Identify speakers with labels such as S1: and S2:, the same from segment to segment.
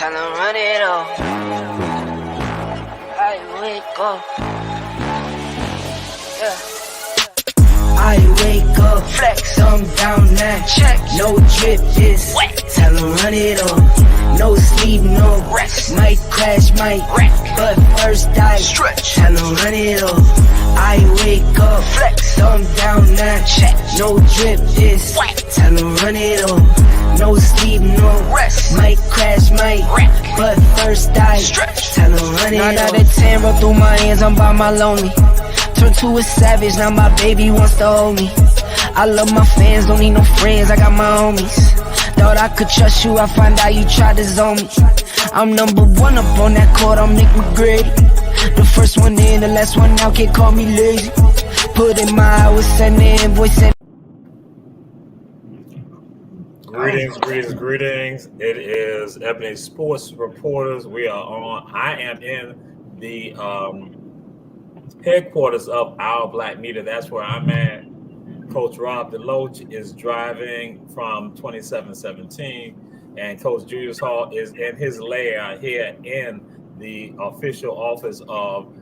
S1: Tell them run it off. I wake up. Yeah.
S2: I wake up, flex, thumb down now, check, no drip, just wet. Tell them run it off, no sleep, no rest, might crash, might wreck, but first I stretch, tell them run it off. I wake up, flex, thumb down now, check, no drip, just wet. Tell them run it off, no sleep, no rest, might crash, might wreck, but first I stretch, tell them run it off. 9 out of 10 roll through my hands, I'm by my lonely. Turned to a savage, now my baby wants to hold me. I love my fans, don't need no friends, I got my homies. Thought I could trust you, I find out you tried to zone me. I'm number one up on that court, I'm Nick McGrady. The first one in, the last one out, can't call me lazy. Put in my hours, send the invoice, send.
S3: Greetings. It is Ebony Sports Reporters. We are on. I am in the headquarters of Our Black Media. That's where I'm at. Coach Rob DeLoach is driving from 2717, and Coach Julius Hall is in his lair here in the official office of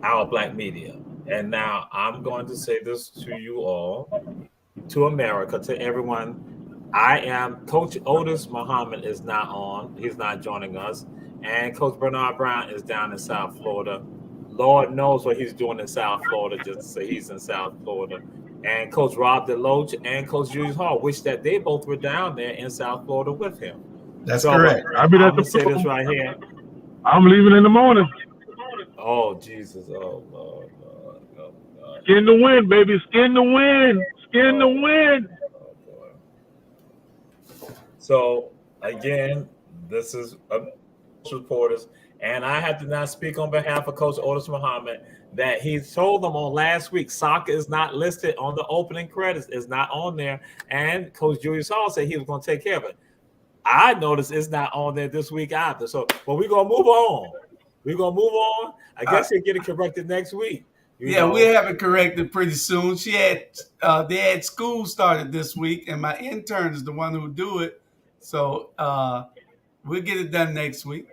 S3: Our Black Media. And now I'm going to say this to you all, to America, to everyone. Coach Otis Muhammad is not on. He's not joining us. And Coach Bernard Brown is down in South Florida. Lord knows what he's doing in South Florida, just to say he's in South Florida. And Coach Rob DeLoach and Coach Julius Hall wish that they both were down there in South Florida with him.
S4: That's correct.
S3: I'm going to say this right here.
S4: I'm leaving in the morning.
S3: Oh, Jesus. Oh, Lord.
S4: Skin the wind, baby. Skin the wind. Skin the wind.
S3: So, again, this is Reporters. And I have to now speak on behalf of Coach Otis Muhammad that he told them on last week, soccer is not listed on the opening credits. It's not on there. And Coach Julius Hall said he was going to take care of it. I noticed it's not on there this week either. So, but we're going to move on. I guess he'll get it corrected next week.
S5: We'll have it corrected pretty soon. They had school started this week, and my intern is the one who do it. So we'll get it done next week.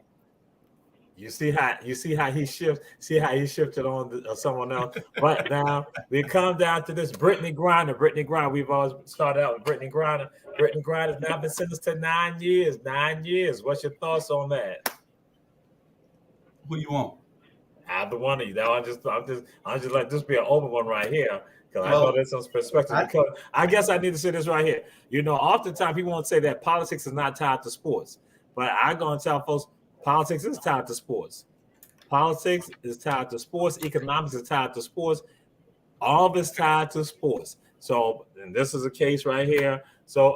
S3: You see how he shifted on to someone else. But now we come down to this Brittany Griner. We've always started out with Brittany Griner. Brittany Griner has now been sentenced to 9 years. 9 years. What's your thoughts on that?
S5: Who you want?
S3: Either one of you. Now I'm just like this be an open one right here. Because I know there's some perspective. Because I guess I need to say this right here. Oftentimes people won't say that politics is not tied to sports. But I'm going to tell folks, politics is tied to sports. Politics is tied to sports. Economics is tied to sports. All of it's tied to sports. So, and this is a case right here. So,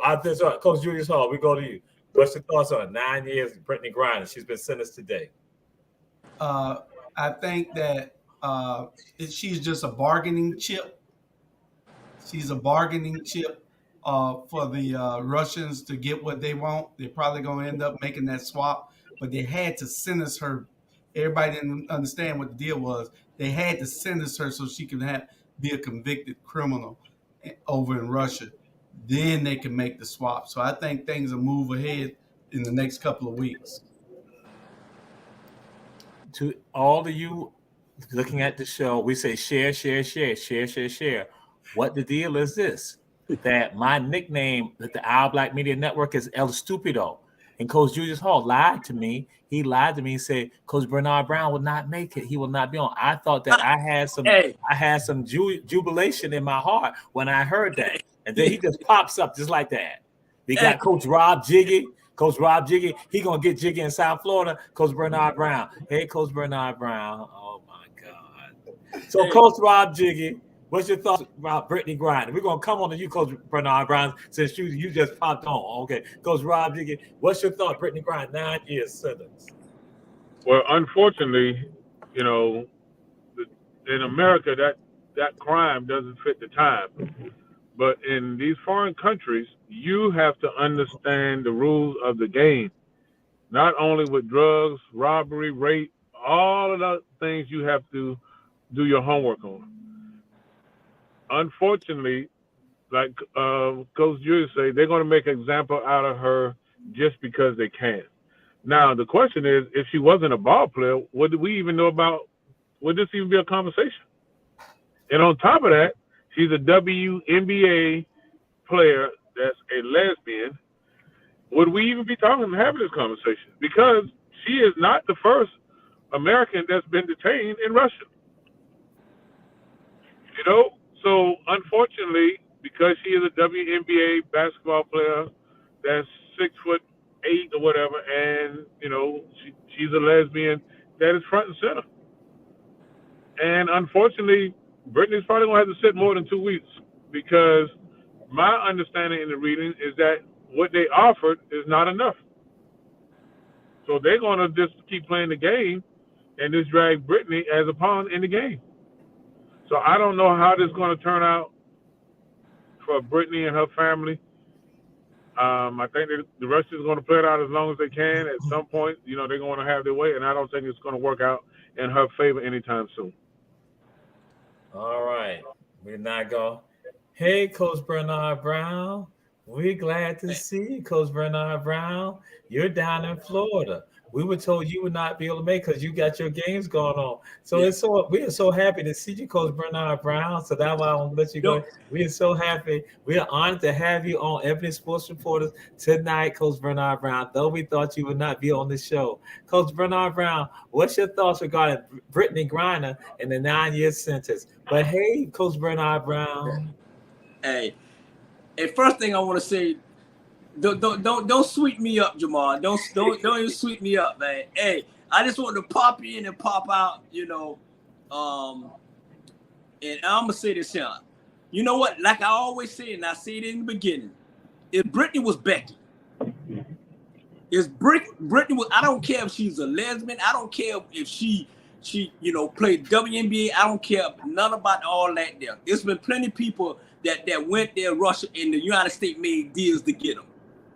S3: Coach Julius Hall, we go to you. What's your thoughts on 9 years of Brittany Griner? She's been sentenced today.
S5: I think that she's just a bargaining chip. She's a bargaining chip for the Russians to get what they want. They're probably going to end up making that swap. But they had to sentence her. Everybody didn't understand what the deal was. They had to sentence her so she could be a convicted criminal over in Russia. Then they can make the swap. So I think things will move ahead in the next couple of weeks.
S3: To all of you looking at the show, we say share. What the deal is this? That my nickname at the Our Black Media Network is El Stupido. And Coach Julius Hall lied to me. He lied to me and said Coach Bernard Brown will not make it. He will not be on. I thought that I had some jubilation in my heart when I heard that. And then he just pops up just like that. We got Coach Rob Jiggy. He going to get jiggy in South Florida. Coach Bernard Brown. Hey, Coach Bernard Brown. Oh, my God. So, Coach Rob Jiggy, what's your thoughts about Brittany Griner? We're going to come on to you, Coach Bernard Brown, since you just popped on. Okay. Coach Rob Jiggy, what's your thought? Brittany Griner, 9 years sentence.
S4: Well, unfortunately, in America, that crime doesn't fit the time. But in these foreign countries, you have to understand the rules of the game. Not only with drugs, robbery, rape, all of the things you have to do your homework on. Unfortunately, like Coach Julius say, they're going to make an example out of her just because they can. Now the question is, if she wasn't a ball player, what do we even know about? Would this even be a conversation? And on top of that, she's a WNBA player that's a lesbian. Would we even be having this conversation? Because she is not the first American that's been detained in Russia. You know, so unfortunately, because she is a WNBA basketball player that's 6'8" or whatever, and you know she's a lesbian, that is front and center. And unfortunately, Brittany's probably gonna have to sit more than 2 weeks, because my understanding in the reading is that what they offered is not enough. So they're gonna just keep playing the game and just drag Brittany as a pawn in the game. So I don't know how this is going to turn out for Brittany and her family. I think that the Russians are going to play it out as long as they can. At some point, you know, they're going to have their way, and I don't think it's going to work out in her favor anytime soon.
S3: All right. We're not going. Hey, Coach Bernard Brown. We're glad to see you, Coach Bernard Brown. You're down in Florida. We were told you would not be able to make because you got your games going on. So we are so happy to see you, Coach Bernard Brown. So that's why I want to let you go. We are so happy. We are honored to have you on Ebony Sports Reporters tonight, Coach Bernard Brown, though we thought you would not be on the show. Coach Bernard Brown, what's your thoughts regarding Brittany Griner and the 9-year sentence? But hey, Coach Bernard Brown.
S6: Hey, first thing I want to say, don't sweep me up, Jamal. Don't even sweep me up, man. Hey, I just want to pop in and pop out, you know. And I'm gonna say this here. You know what? Like I always say, and I say it in the beginning, if Brittany was Becky, Brittany was. I don't care if she's a lesbian. I don't care if she you know played WNBA. I don't care none about all that. There, there's been plenty of people that went there, Russia, and the United States made deals to get them.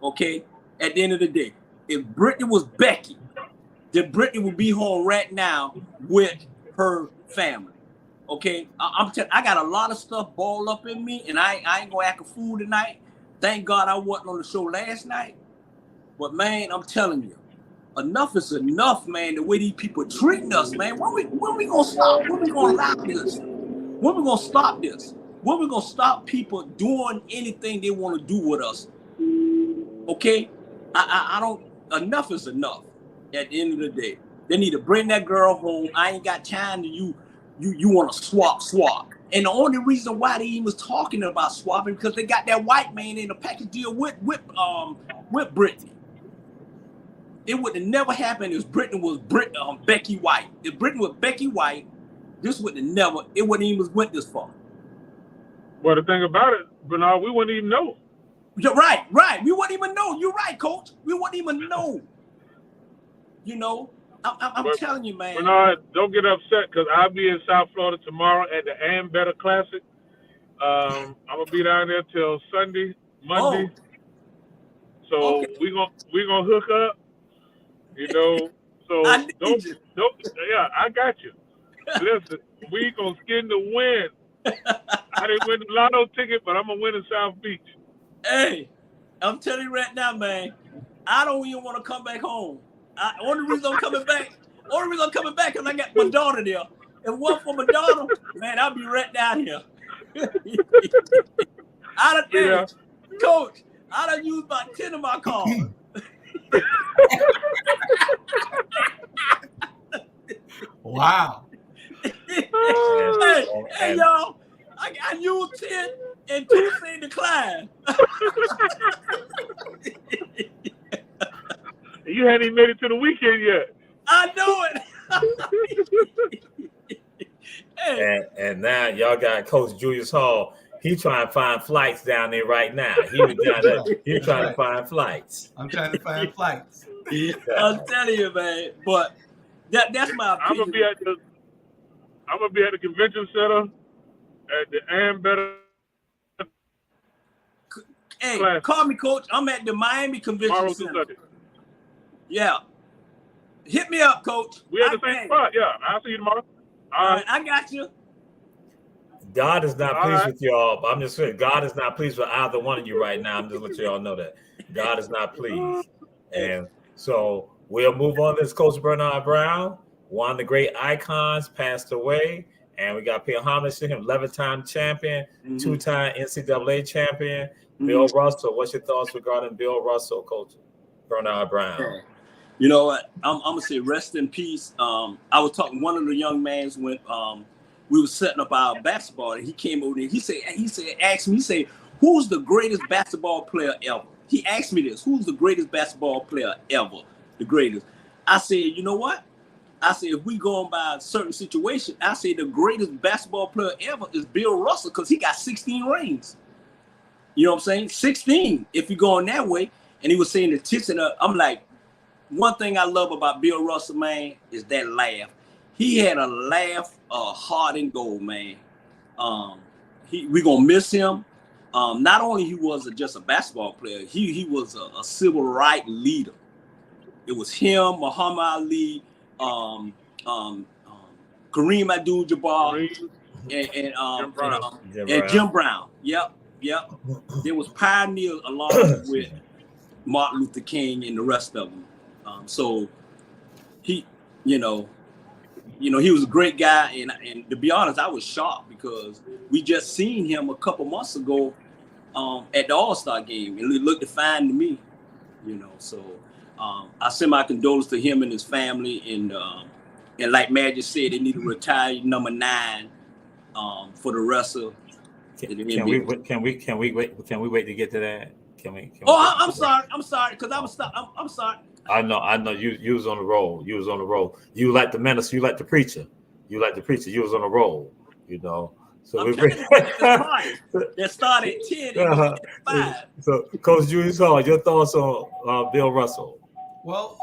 S6: Okay, at the end of the day, if Brittany was Becky, then Brittany would be home right now with her family. Okay, I got a lot of stuff balled up in me, and I ain't gonna act a fool tonight. Thank God I wasn't on the show last night. But man, I'm telling you, enough is enough, man. The way these people treating us, man. When we gonna stop? When we gonna allow this? When we gonna stop this? When we gonna stop people doing anything they want to do with us? Okay, I don't. Enough is enough. At the end of the day, they need to bring that girl home. I ain't got time to you want to swap. And the only reason why they even was talking about swapping because they got that white man in a package deal with Brittany. It would have never happened if Brittany was Becky White. If Brittany was Becky White, this would have never. It wouldn't even went this far.
S4: Well, the thing about it, Bernard, we wouldn't even know.
S6: You're right. We wouldn't even know. You're right, Coach. We wouldn't even know. You know, I'm telling you, man.
S4: Bernard, don't get upset because I'll be in South Florida tomorrow at the Am Better Classic. I'm gonna be down there till Monday. So okay. we gonna hook up. You know, so don't. Yeah, I got you. Listen, we gonna skin the win. I didn't win the lotto ticket, but I'm gonna win in South Beach.
S6: Hey, I'm telling you right now, man. I don't even want to come back home. Only reason I'm coming back, because I got my daughter there. If it wasn't for my daughter, man, I'll be right down here. Coach, I done used about 10 of my cards.
S5: Wow.
S6: Hey, y'all, I used 10 and 2 say decline.
S4: You hadn't even made it to the weekend yet.
S6: I know it.
S3: Hey. And now y'all got Coach Julius Hall. He trying to find flights down there right now. He was down there. He trying to find flights.
S5: I'm trying to find flights.
S6: I'm telling you, man. But that's my opinion.
S4: I'm gonna be at the convention center at the Am Better.
S6: Hey, call me, Coach. I'm at the Miami Convention Center. Yeah. Hit me up, Coach.
S4: We at the same spot. Yeah, I'll see you tomorrow.
S6: All right, I got you.
S3: God is not pleased with y'all. I'm just saying, God is not pleased with either one of you right now. I'm just letting y'all know that God is not pleased. And so We'll move on. This Coach Bernard Brown, one of the great icons, passed away. And we got to pay homage to him, 11-time champion, 2-time NCAA champion, Bill Russell. What's your thoughts regarding Bill Russell, Coach Bernard Brown?
S6: You know what? I'm gonna say rest in peace. I was talking one of the young men when we were setting up our basketball, and he came over there. He said, asked me, he said, who's the greatest basketball player ever? He asked me this, who's the greatest basketball player ever? The greatest. I said, you know what? I said, if we going by a certain situation, I say the greatest basketball player ever is Bill Russell because he got 16 rings. You know what I'm saying? 16, if you're going that way. And he was saying the tits and I'm like, one thing I love about Bill Russell, man, is that laugh. He had a laugh, heart and gold, man. We gonna miss him. Not only he was just a basketball player, he was a civil rights leader. It was him, Muhammad Ali, Kareem Abdul-Jabbar, and Jim Brown. Yep. There was pioneers along with Martin Luther King and the rest of them. So he, he was a great guy, and to be honest, I was shocked because we just seen him a couple months ago at the All-Star game, and it looked fine to me, So I send my condolences to him and his family, and like Magic said, they need to retire number 9 for the rest of. Can we wait
S3: to get to that?
S6: I'm sorry, because I'm sorry.
S3: I know. You was on the roll. You like the minister. You like the preacher. You was on the roll. So
S6: that started at 10 and 5.
S3: So, Coach Julius Hall, your thoughts on Bill Russell?
S5: Well,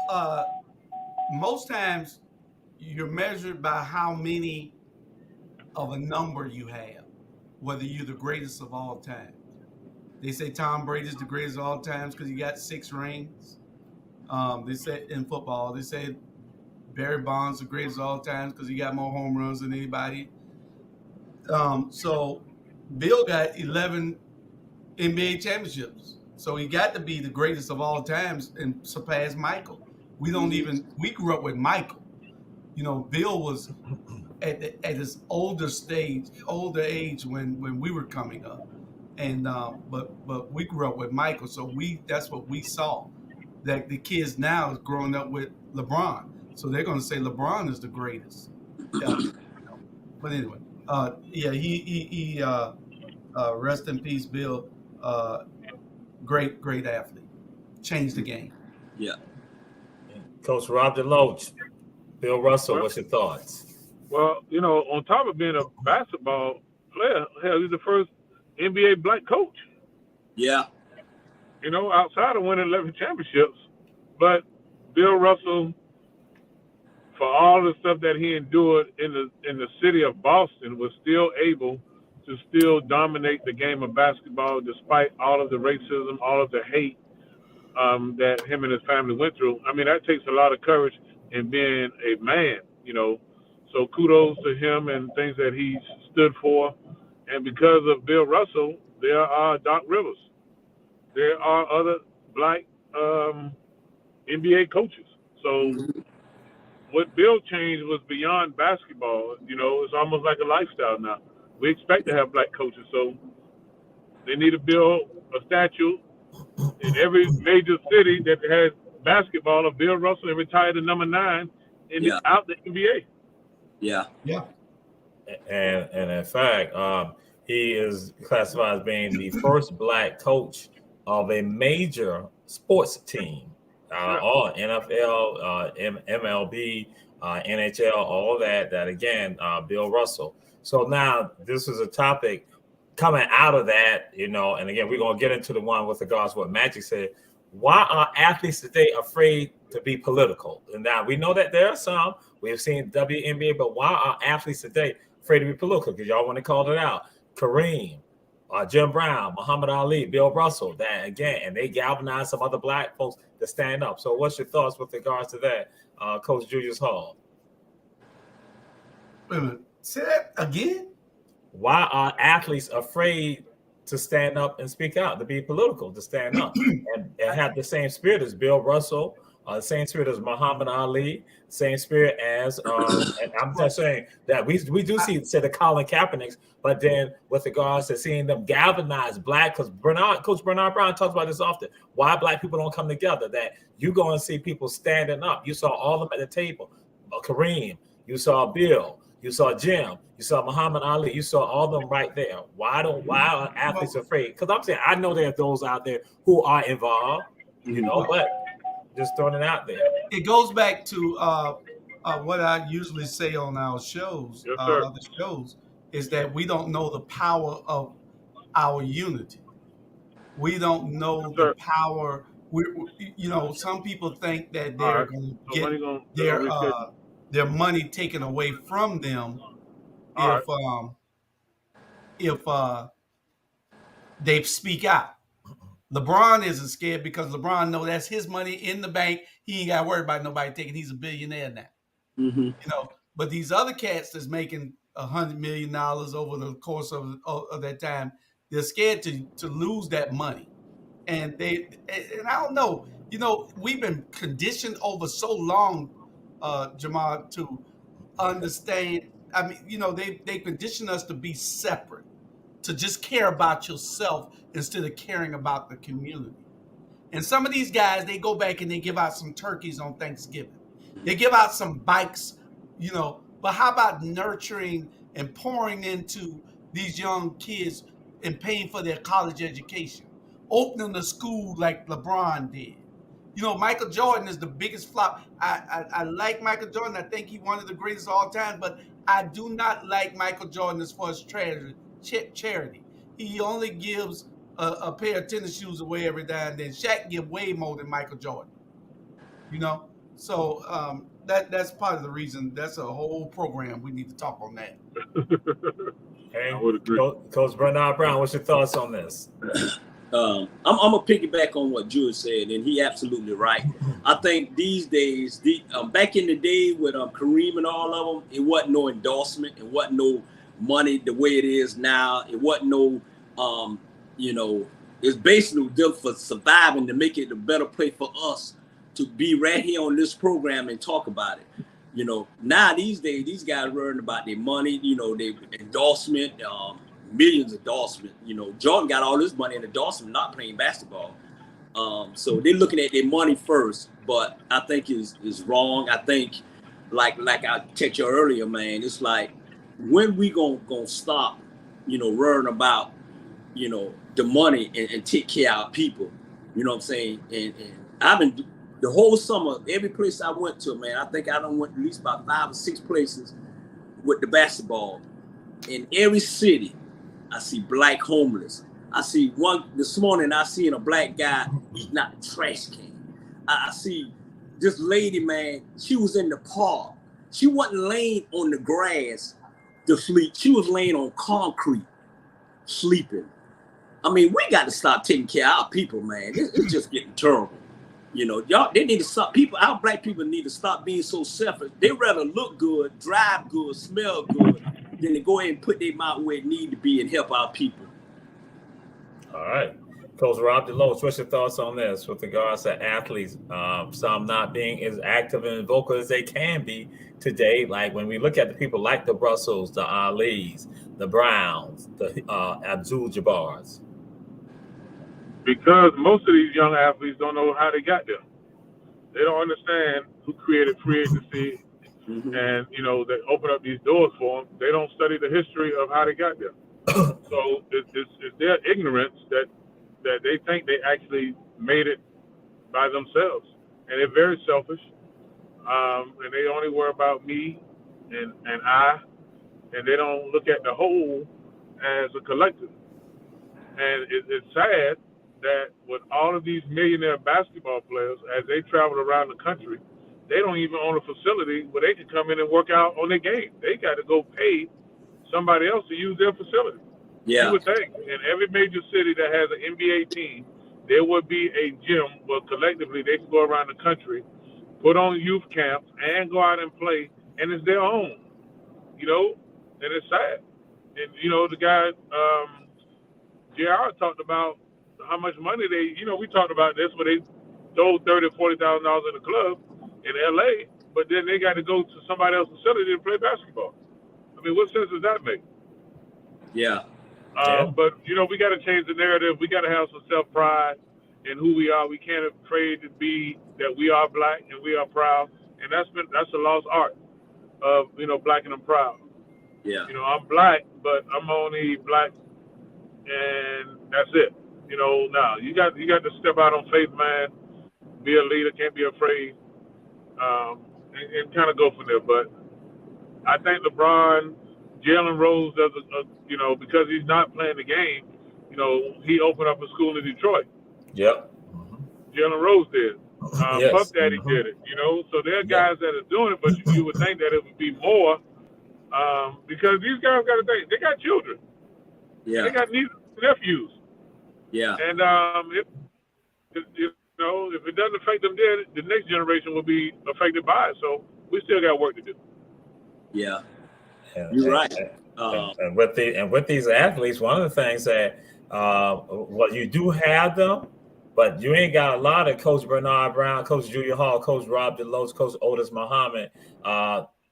S5: most times you're measured by how many of a number you have, whether you're the greatest of all time. They say Tom Brady's the greatest of all times because he got 6 rings. They say in football, they say Barry Bonds the greatest of all times because he got more home runs than anybody. So Bill got 11 NBA championships. So he got to be the greatest of all times and surpass Michael. We grew up with Michael. Bill was at his older age when we were coming up. And but we grew up with Michael, so that's what we saw. That the kids now is growing up with LeBron, so they're going to say LeBron is the greatest. Yeah. But anyway, he rest in peace, Bill. Great athlete, changed the game.
S6: Yeah.
S3: Coach Rob DeLoach, Bill Russell, what's your thoughts?
S4: Well, on top of being a basketball player, he's the first NBA black coach.
S6: Yeah.
S4: Outside of winning 11 championships, but Bill Russell, for all the stuff that he endured in the city of Boston, was still able to still dominate the game of basketball despite all of the racism, all of the hate that him and his family went through. I mean, that takes a lot of courage in being a man, So kudos to him and things that he stood for. And because of Bill Russell, there are Doc Rivers. There are other black NBA coaches. So what Bill changed was beyond basketball. It's almost like a lifestyle now. We expect to have black coaches, so they need to build a statue in every major city that has basketball of Bill Russell and retired to number 9 out the NBA.
S6: Yeah.
S3: And in fact, he is classified as being the first black coach of a major sports team, all NFL, MLB, NHL, all that again, Bill Russell. So now this is a topic coming out of that, and again, we're going to get into the one with regards to what Magic said. Why are athletes today afraid to be political? And now we know that there are some. We have seen WNBA, but why are athletes today afraid to be political? Because y'all want to call it out. Kareem, Jim Brown, Muhammad Ali, Bill Russell, that again, and they galvanized some other black folks to stand up. So what's your thoughts with regards to that, Coach Julius Hall?
S5: Wait a minute. Say that again?
S3: Why are athletes afraid to stand up and speak out, to be political, to stand up and have the same spirit as Bill Russell, Same spirit as Muhammad Ali, same spirit as and I'm just saying that we do see say the Colin Kaepernicks, but then with regards to seeing them galvanize black, because Coach Bernard Brown talks about this often. Why black people don't come together? That you go and see people standing up. You saw all of them at the table. Kareem, you saw Bill, you saw Jim, you saw Muhammad Ali, you saw all of them right there. Why are athletes afraid? Because I'm saying I know there are those out there who are involved, but just throwing it out there.
S5: It goes back to what I usually say on our shows,
S4: Yes, sir.
S5: other shows, is that we don't know the power of our unity. We don't know
S4: Yes,
S5: the
S4: sir.
S5: power. Some people think that
S4: All
S5: they're
S4: right.
S5: going to
S4: So
S5: get
S4: money gonna
S5: their money taken away from them
S4: All
S5: if they speak out. LeBron isn't scared because LeBron knows that's his money in the bank. He ain't got to worry about nobody taking. He's a billionaire now. But these other cats that's making $100 million over the course of that time, they're scared to lose that money. And I don't know, we've been conditioned over so long, Jamal, to understand. I mean, they condition us to be separate, to just care about yourself instead of caring about the community. And some of these guys, they go back and they give out some turkeys on Thanksgiving. They give out some bikes, but how about nurturing and pouring into these young kids and paying for their college education? Opening a school like LeBron did. Michael Jordan is the biggest flop. I like Michael Jordan. I think he's one of the greatest of all time, but I do not like Michael Jordan as far as charity. He only gives a pair of tennis shoes away every now and then. Shaq give way more than Michael Jordan. So that's part of the reason. That's a whole program we need to talk on that.
S3: Hey,
S4: I would agree.
S3: Coach Bernard Brown, what's your thoughts on this?
S6: I'm gonna piggyback on what Jules said, and he absolutely right. I think these days, back in the day with Kareem and all of them, it wasn't no endorsement, it wasn't no money the way it is now. It wasn't no, it's basically just for surviving to make it a better place for us to be right here on this program and talk about it. Now these days, these guys worrying about their money, their endorsement. Millions of endorsement. Jordan got all his money in endorsement, not playing basketball. So they're looking at their money first, but I think is wrong. I think, like I text you earlier, man, it's like, when we gonna stop, worrying about, the money and take care of our people. You know what I'm saying? And I've been the whole summer, every place I went to, man, I think I done went at least about 5 or 6 places with the basketball. In every city, I see black homeless. I see one this morning. I seen a black guy eating out the trash can. I see this lady, man. She was in the park. She wasn't laying on the grass to sleep. She was laying on concrete, sleeping. I mean, we got to stop taking care of our people, man. It's just getting terrible. Y'all, they need to stop. Our black people need to stop being so selfish. They rather look good, drive good, smell good, than to go ahead and put their mouth where it need to be and help our people.
S3: All right. Coach Rob DeLoach, what's your thoughts on this with regards to athletes, some not being as active and vocal as they can be today? Like when we look at the people like the Russells, the Alis, the Browns, the Abdul-Jabbars.
S4: Because most of these young athletes don't know how they got there. They don't understand who created free agency, and they open up these doors for them. They don't study the history of how they got there. So it's their ignorance that they think they actually made it by themselves, and they're very selfish. And they only worry about me and I, and they don't look at the whole as a collective. And it's sad that with all of these millionaire basketball players, as they travel around the country, they don't even own a facility where they can come in and work out on their game. They got to go pay somebody else to use their facility.
S6: Yeah.
S4: You would think in every major city that has an NBA team, there would be a gym where collectively they can go around the country, put on youth camps, and go out and play, and it's their own. And it's sad. And, the guy, JR talked about how much money we talked about this, where throw $30,000-$40,000 in a club in LA, but then they got to go to somebody else's facility to play basketball. I mean, what sense does that make?
S6: Yeah.
S4: But we got to change the narrative. We got to have some self-pride in who we are. We can't afraid to be that we are black and we are proud, and that's a lost art of black and I'm proud.
S6: Yeah.
S4: I'm black, but I'm only black, and that's it. Now you got to step out on faith, man. Be a leader, can't be afraid, and kind of go from there. But I think LeBron, Jalen Rose does because he's not playing the game. He opened up a school in Detroit.
S3: Yep.
S4: Jalen Rose did.
S3: Yes.
S4: Puff Daddy did it. So there are guys that are doing it, but you would think that it would be more because these guys got to think they got children.
S6: Yeah.
S4: They got nieces and nephews.
S6: Yeah.
S4: And if it doesn't affect them then, the next generation will be affected by it. So we still got work to do.
S6: Yeah. You're right.
S3: And with these athletes, one of the things that you do have them, but you ain't got a lot of Coach Bernard Brown, Coach Julia Hall, Coach Rob DeLoach, Coach Otis Muhammad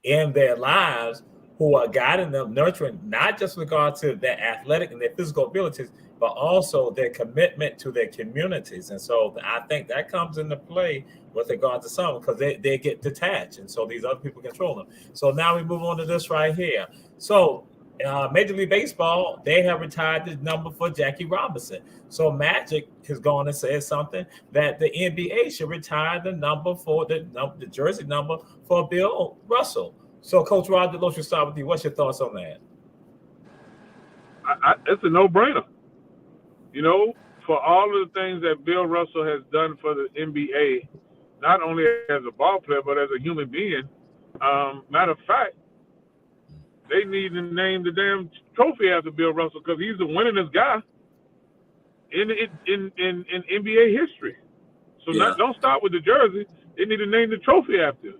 S3: in their lives who are guiding them, nurturing, not just with regard to their athletic and their physical abilities, but also their commitment to their communities. And so I think that comes into play with regard to some because they get detached. And so these other people control them. So now we move on to this right here. So Major League Baseball, they have retired the number for Jackie Robinson. So Magic has gone and said something that the NBA should retire the number for the jersey number for Bill Russell. So Coach Rob DeLoach, we'll start with you. What's your thoughts on that?
S4: It's a no-brainer. For all of the things that Bill Russell has done for the NBA, not only as a ball player, but as a human being, matter of fact, they need to name the damn trophy after Bill Russell because he's the winningest guy in NBA history. So don't start with the jersey. They need to name the trophy after him.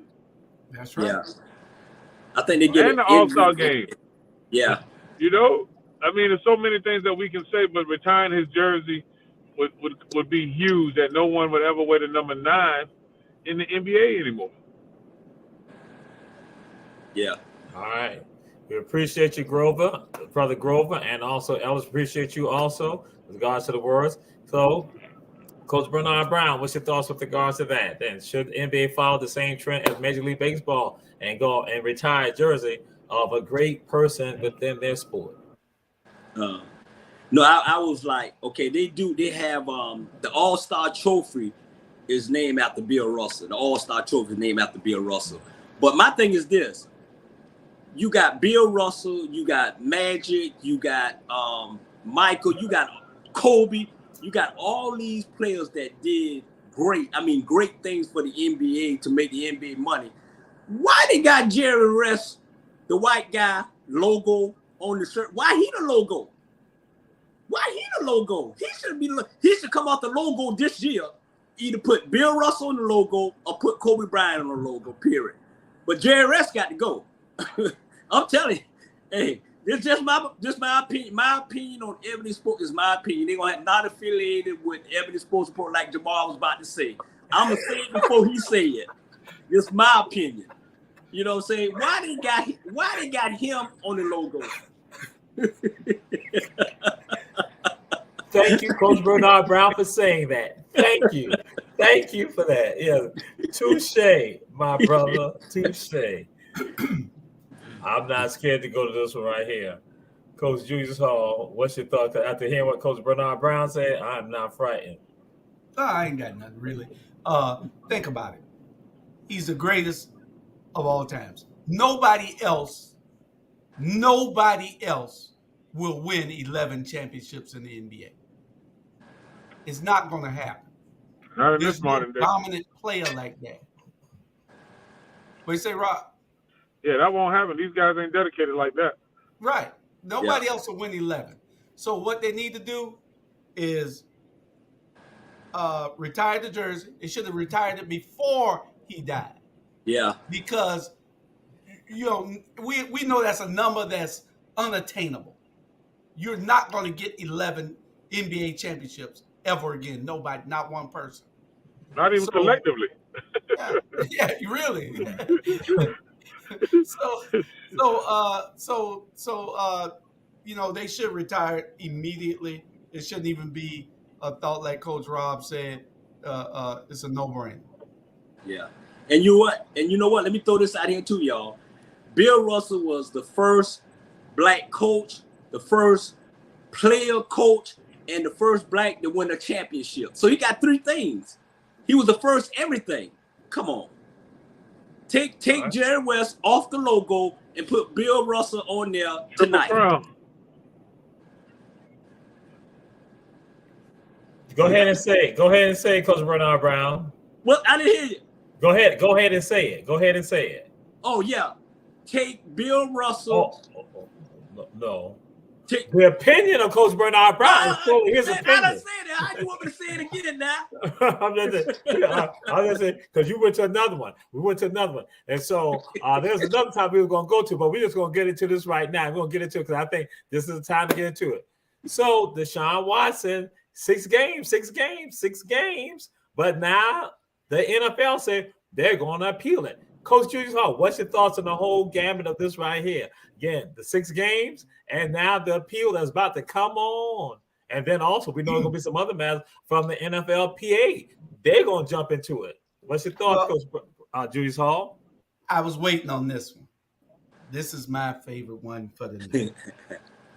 S5: That's right.
S6: Yeah. I think they get
S4: and the All-Star game.
S6: Yeah.
S4: There's so many things that we can say, but retiring his jersey would be huge that no one would ever wear the number 9 in the NBA anymore.
S6: Yeah.
S3: All right. We appreciate you, Grover, Brother Grover, and also Ellis appreciate you also with regards to the words. So, Coach Bernard Brown, what's your thoughts with regards to that? Then should the NBA follow the same trend as Major League Baseball and go and retire a jersey of a great person within their sport?
S6: No, I was like, okay, they have the All-Star trophy is named after Bill Russell. The All-Star trophy is named after Bill Russell. But my thing is this. You got Bill Russell, you got Magic, you got Michael, you got Kobe, you got all these players that did great things for the NBA to make the NBA money. Why they got Jerry West, the white guy, logo on the shirt? Why he the logo? He should come off the logo this year. Either put Bill Russell on the logo or put Kobe Bryant on the logo, period. But Jerry West got to go. I'm telling you, hey, it's just my opinion. My opinion on Ebony Sports is my opinion. They're gonna have not affiliated with Ebony Sports Report like Jamal was about to say. I'm gonna say it before he say it. It's my opinion. You know what I'm saying? Why they got him on the logo?
S3: Thank you, Coach Bernard Brown, for saying that. Thank you. Thank you for that. Yeah. Touche, my brother. Touche. I'm not scared to go to this one right here. Coach Julius Hall, what's your thoughts after hearing what Coach Bernard Brown said? I'm not frightened.
S5: I ain't got nothing really. Think about it. He's the greatest of all times. Nobody else will win 11 championships in the NBA. It's not going to happen.
S4: Not in
S5: There's
S4: this
S5: no
S4: modern day.
S5: dominant player like that. What you say, Rob?
S4: Yeah, that won't happen. These guys ain't dedicated like that.
S5: Right. Nobody else will win 11. So what they need to do is retire the jersey. They should have retired it before he died.
S6: Yeah.
S5: Because we know that's a number that's unattainable. You're not going to get 11 NBA championships ever again. Nobody, not one person.
S4: Not even collectively.
S5: Yeah, really. They should retire immediately. It shouldn't even be a thought like Coach Rob said. It's a no-brainer.
S6: Yeah. And you know what? Let me throw this out here too, y'all. Bill Russell was the first black coach, the first player coach, and the first black to win a championship. So he got 3 things. He was the first everything. Come on. Take right. Jerry West off the logo and put Bill Russell on there tonight.
S3: Go ahead and say it. Go ahead and say it, Coach Bernard Brown.
S6: Well, I didn't hear you.
S3: Go ahead and say it. Go ahead and say it.
S6: Oh, yeah. Take Bill Russell.
S3: No. The opinion of Coach Bernard Brown is fully his opinion.
S6: I done said it. How do you want me to say it again now?
S3: I'm just saying, because you went to another one. We went to another one. And so there's another time we were going to go to, but we're just going to get into this right now. We're going to get into it because I think this is the time to get into it. So Deshaun Watson, 6 games. But now the NFL said they're going to appeal it. Coach Julius Hall, what's your thoughts on the whole gamut of this right here? Again, the 6 games, and now the appeal that's about to come on. And then also, we know there's going to be some other matters from the NFLPA. They're going to jump into it. What's your thoughts, Coach Julius Hall?
S5: I was waiting on this one. This is my favorite one for the night.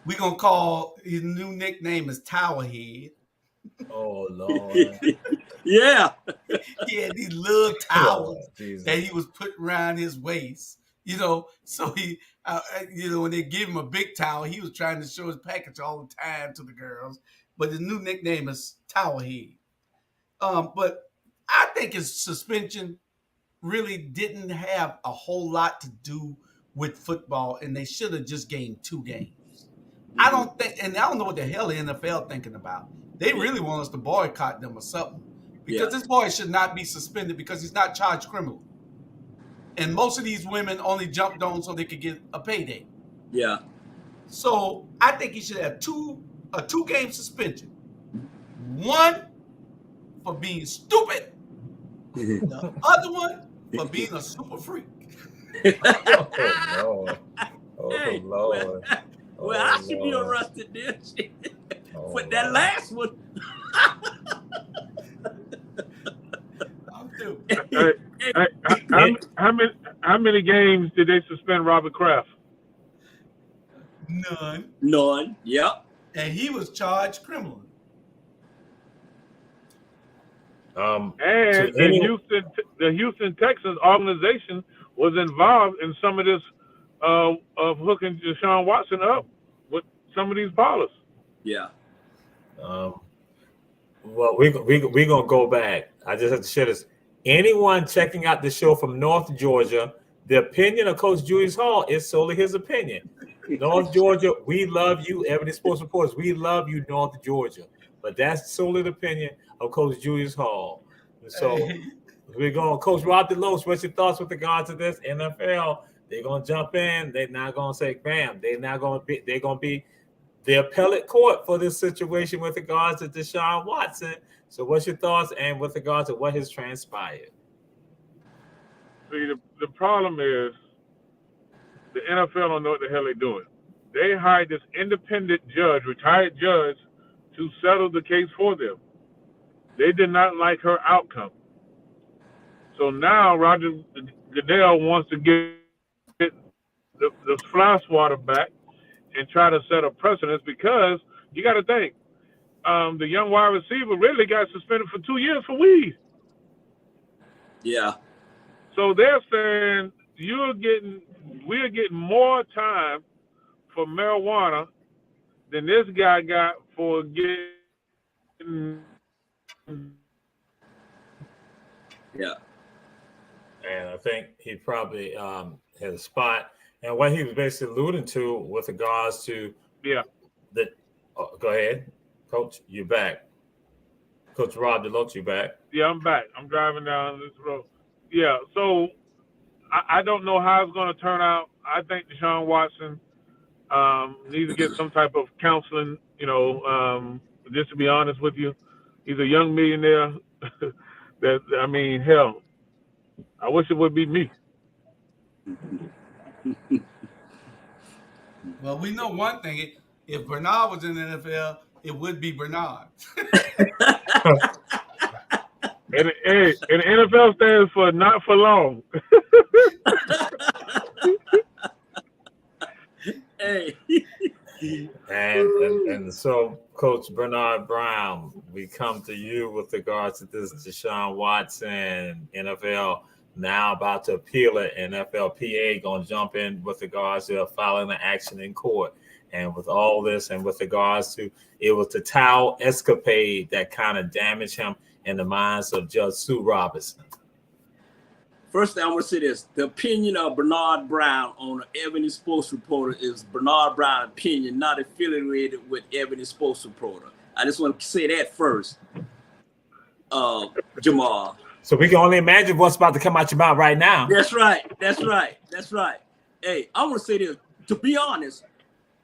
S5: We're going to call his new nickname is Towerhead.
S3: Oh, Lord.
S6: Yeah.
S5: He had these little towels that he was putting around his waist. So he, when they gave him a big towel, he was trying to show his package all the time to the girls. But his new nickname is Towerhead. But I think his suspension really didn't have a whole lot to do with football, and they should have just gained 2 games. I don't know what the hell the NFL thinking about. They really want us to boycott them or something. Because this boy should not be suspended because he's not charged criminally. And most of these women only jumped on so they could get a payday.
S6: Yeah.
S5: So I think he should have a 2-game suspension. 1 for being stupid. The other one for being a super freak.
S3: Oh, Lord.
S6: Well, I should be arrested then. With that last one.
S4: How many games did they suspend Robert Kraft?
S5: None.
S6: Yep.
S5: And he was charged criminally.
S4: And the Houston Texans organization was involved in some of this of hooking Deshaun Watson up with some of these ballers.
S6: Yeah.
S3: Well, we're gonna go back. I just have to share this. Anyone checking out the show from North Georgia, the opinion of Coach Julius Hall is solely his opinion. North Georgia, we love you. Ebony Sports Reporters, we love you, North Georgia. But that's solely the opinion of Coach Julius Hall. So we're going, Coach Rob DeLoach, what's your thoughts with regards to this? NFL, they're gonna jump in. They're not gonna say, bam. They're gonna be the appellate court for this situation with regards to Deshaun Watson. So what's your thoughts and with regards to what has transpired?
S4: See, the problem is the NFL don't know what the hell they're doing. They hired this independent judge, retired judge, to settle the case for them. They did not like her outcome. So now Roger Goodell wants to get the fly swatter back and try to set a precedence, because you got to think, the young wide receiver really got suspended for 2 years for weed.
S6: Yeah.
S4: So they're saying we're getting more time for marijuana than this guy got for getting.
S6: Yeah.
S3: And I think he probably had a spot. And what he was basically alluding to with regards to go ahead, Coach, you're back. Coach Rob DeLoach, you back.
S4: Yeah, I'm back. I'm driving down this road. Yeah, so I don't know how it's going to turn out. I think Deshaun Watson needs to get some type of counseling, just to be honest with you. He's a young millionaire. That I mean, hell, I wish it would be me.
S5: Well, we know one thing. If Bernard was in the NFL, it would be Bernard.
S4: And the NFL stands for not for long.
S6: Hey.
S3: And so, Coach Bernard Brown, we come to you with regards to this Deshaun Watson, NFL now about to appeal it, and NFLPA going to jump in with regards to filing an action in court. And with all this, and with regards to, it was the towel escapade that kind of damaged him in the minds of Judge Sue Robinson.
S6: First thing I want to say this: the opinion of Bernard Brown on the Ebony Sports Reporter is Bernard Brown's opinion, not affiliated with Ebony Sports Reporter. I just want to say that first, Jamal.
S3: So we can only imagine what's about to come out your mouth right now.
S6: That's right. Hey, I want to say this. To be honest,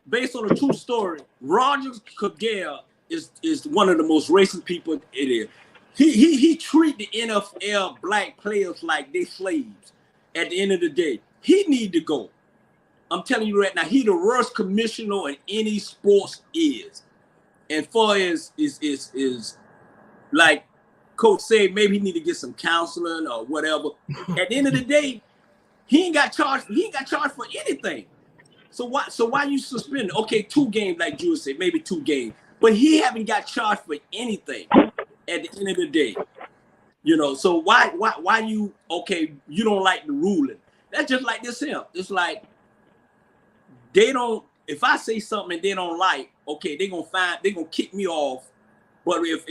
S6: based on a true story, Roger Goodell is one of the most racist people it is. He treat the NFL black players like they slaves. At the end of the day, he need to go. I'm telling you right now, he the worst commissioner in any sports is. And far as is like Coach said, maybe he need to get some counseling or whatever. At the end of the day, he ain't got charged for anything. So why you suspend? Okay, 2 games, like Drew said, maybe 2 games. But he haven't got charged for anything at the end of the day. You know, so why you you don't like the ruling? That's just like this here. It's like they don't, if I say something and they don't like, okay, they're gonna kick me off. But if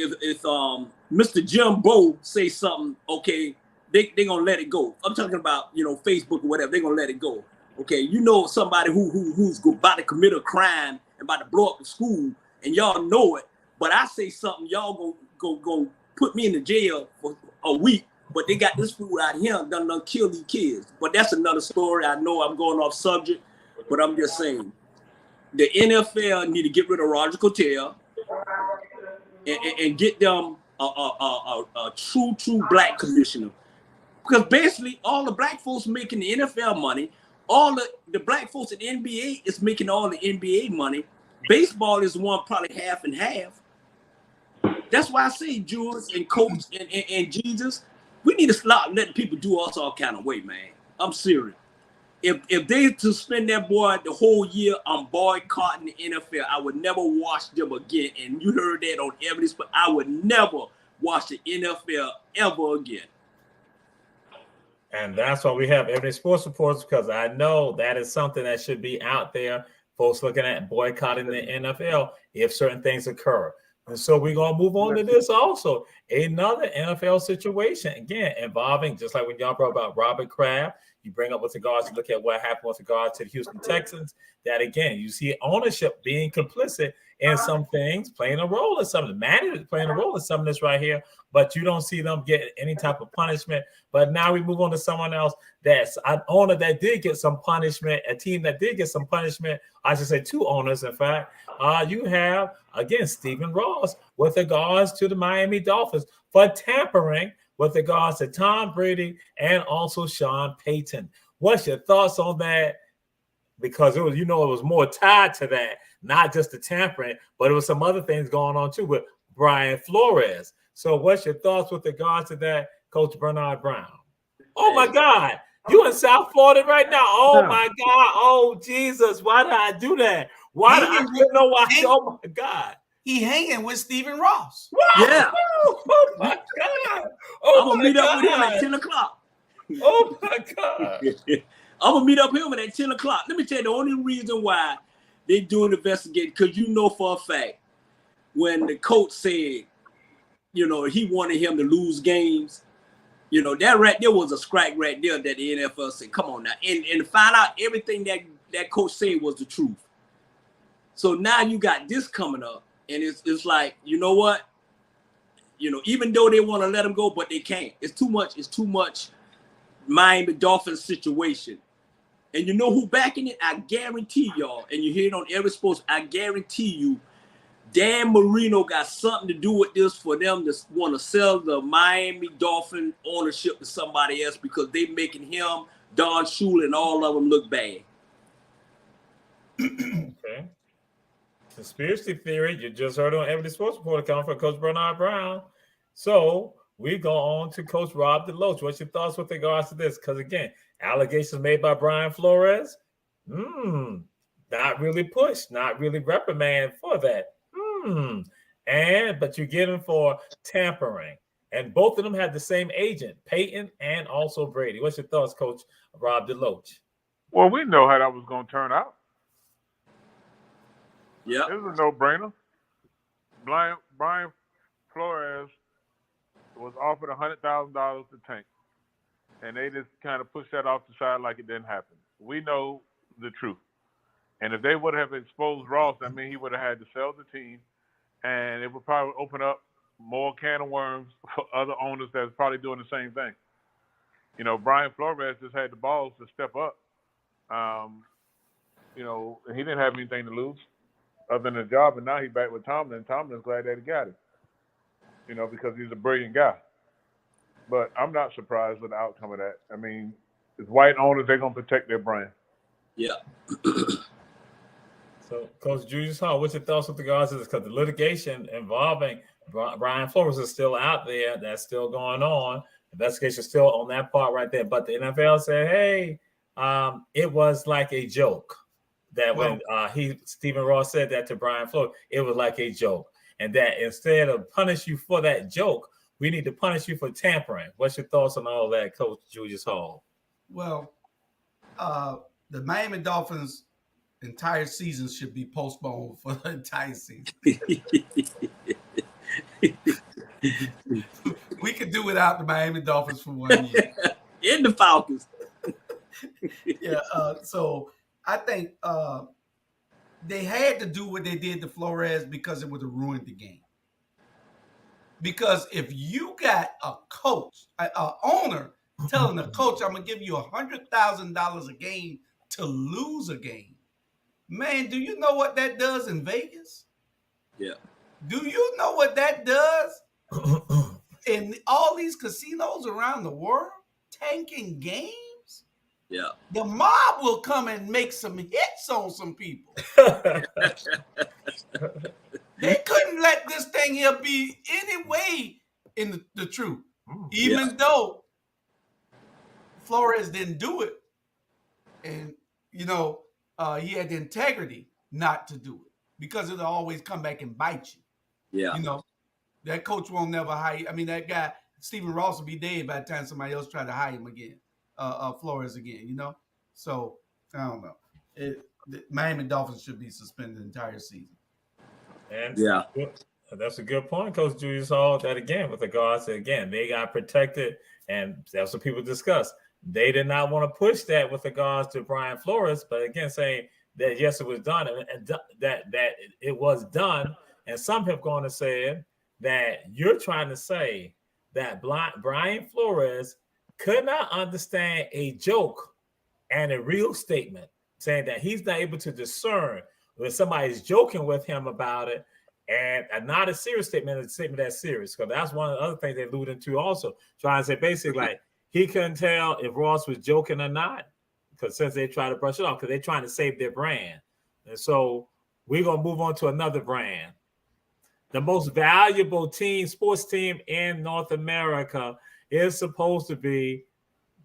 S6: Mr. Jim Bowe say something, okay, they gonna let it go. I'm talking about, you know, Facebook or whatever, they're gonna let it go. Okay, you know somebody who's about to commit a crime and about to blow up the school, and y'all know it, but I say something, y'all go put me in the jail for a week, but they got this fool out here done kill these kids. But that's another story. I know I'm going off subject, but I'm just saying the NFL need to get rid of Roger Goodell and get them a true black commissioner. Because basically all the black folks making the NFL money, all the black folks in the NBA is making all the NBA money. Baseball is one probably half and half. That's why I say Jules and Coach and Jesus, we need to stop letting people do us all kind of way, man. I'm serious. If they suspend that boy the whole year, I'm boycotting the NFL. I would never watch them again. And you heard that on evidence, but I would never watch the NFL ever again.
S3: And that's why we have Ebony Sports Reports, because I know that is something that should be out there. Folks looking at boycotting the NFL if certain things occur. And so we're going to move on to this also. Another NFL situation, again, involving, just like when y'all brought about Robert Kraft, you bring up with regards to look at what happened with regards to the Houston Texans, that again, you see ownership being complicit in some things, playing a role in some of the management, playing a role in some of this right here, but you don't see them get any type of punishment. But now we move on to someone else that's an owner that did get some punishment, a team that did get some punishment. I should say 2 owners, in fact. You have, again, Stephen Ross with regards to the Miami Dolphins for tampering with regards to Tom Brady and also Sean Payton. What's your thoughts on that? Because it was, it was more tied to that, not just the tampering, but it was some other things going on too with Brian Flores. So what's your thoughts with regards to that, Coach Bernard Brown? Oh my God, you in South Florida right now? Oh my God, oh Jesus, why did I do that? Why did I know why? Oh my God.
S5: He hanging with Stephen Ross.
S6: Wow. Yeah.
S3: Oh my God. Oh,
S6: I'm going to meet up with him at 10 o'clock.
S3: Oh my God.
S6: I'm going to meet up with him at 10 o'clock. Let me tell you the only reason why they doing the investigation, because for a fact, when the coach said, he wanted him to lose games, that right there was a strike right there that the NFL said, come on now. And to find out everything that coach said was the truth. So now you got this coming up. And it's like, you know what? Even though they want to let him go, but they can't. It's too much Miami Dolphins situation. And you know who backing it? I guarantee y'all, and you hear it on every sports, I guarantee you Dan Marino got something to do with this for them to want to sell the Miami Dolphin ownership to somebody else because they making him, Don Shula, and all of them look bad.
S3: Okay. Conspiracy theory, you just heard on Ebony Sports Report coming from Coach Bernard Brown. So we go on to Coach Rob DeLoach. What's your thoughts with regards to this? Because again, allegations made by Brian Flores, not really pushed, not really reprimanded for that. But you get him for tampering. And both of them had the same agent, Peyton and also Brady. What's your thoughts, Coach Rob DeLoach?
S4: Well, we know how that was going to turn out.
S6: Yeah,
S4: It was a no-brainer. Brian Flores was offered $100,000 to tank, and they just kind of pushed that off the side like it didn't happen. We know the truth. And if they would have exposed Ross, I mean, he would have had to sell the team, and it would probably open up more can of worms for other owners that's probably doing the same thing. You know, Brian Flores just had the balls to step up. You know, he didn't have anything to lose other than a job, and now he's back with Tomlin. Tomlin's glad that he got him, you know, because he's a brilliant guy. But I'm not surprised with the outcome of that. I mean, as white owners, they're going to protect their brand.
S6: yeah.
S3: So, Coach Julius Hall, what's your thoughts with regards to this? Because the litigation involving Brian Flores is still out there. That's still going on. Investigation is still on that part right there. But the NFL said, hey, it was like a joke. That when Stephen Ross said that to Brian Flores, it was like a joke. And that instead of punish you for that joke, we need to punish you for tampering. What's your thoughts on all that, Coach Julius Hall?
S5: Well, the Miami Dolphins' entire season should be postponed for the entire season. We could do without the Miami Dolphins for 1 year.
S6: In the Falcons.
S5: Yeah, so I think they had to do what they did to Flores because it would have ruined the game. Because if you got a coach, an owner telling the coach, I'm going to give you $100,000 a game to lose a game, man, do you know what that does in Vegas?
S6: Yeah.
S5: Do you know what that does in all these casinos around the world? Tanking games?
S6: Yeah.
S5: The mob will come and make some hits on some people. They couldn't let this thing here be any way in the truth. Even though Flores didn't do it. And, you know, he had the integrity not to do it because it'll always come back and bite you.
S6: Yeah.
S5: You know, that coach won't never hire. I mean, that guy, Stephen Ross, will be dead by the time somebody else try to hire him again. Flores again, you know? So, I don't know. The Miami Dolphins should be suspended the entire season.
S3: And that's a good point, Coach Julius Hall. That again, with regards to, again, they got protected, and that's what people discuss. They did not want to push that with regards to Brian Flores, but again, saying that yes, it was done, and that it was done. And some have gone and said that you're trying to say that Brian Flores could not understand a joke and a real statement, saying that he's not able to discern when somebody's joking with him about it and not a serious statement, a statement that's serious. Because that's one of the other things they alluded to also, trying to say basically like he couldn't tell if Ross was joking or not, because since they try to brush it off, because they're trying to save their brand. And so we're going to move on to another brand. The most valuable team, sports team in North America is supposed to be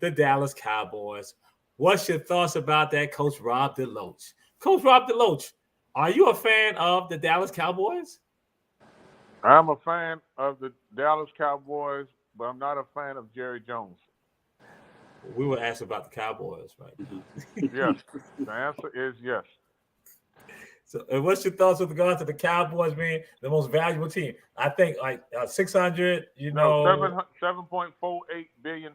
S3: the Dallas Cowboys. What's your thoughts about that, Coach Rob DeLoach? Coach Rob DeLoach, are you a fan of the Dallas Cowboys?
S4: I'm a fan of the Dallas Cowboys, but I'm not a fan of Jerry Jones.
S3: We were asked about the Cowboys, right?
S4: Yes. The answer is yes.
S3: So, what's your thoughts with regard to the Cowboys being the most valuable team? I think like 600,
S4: $7.48 billion.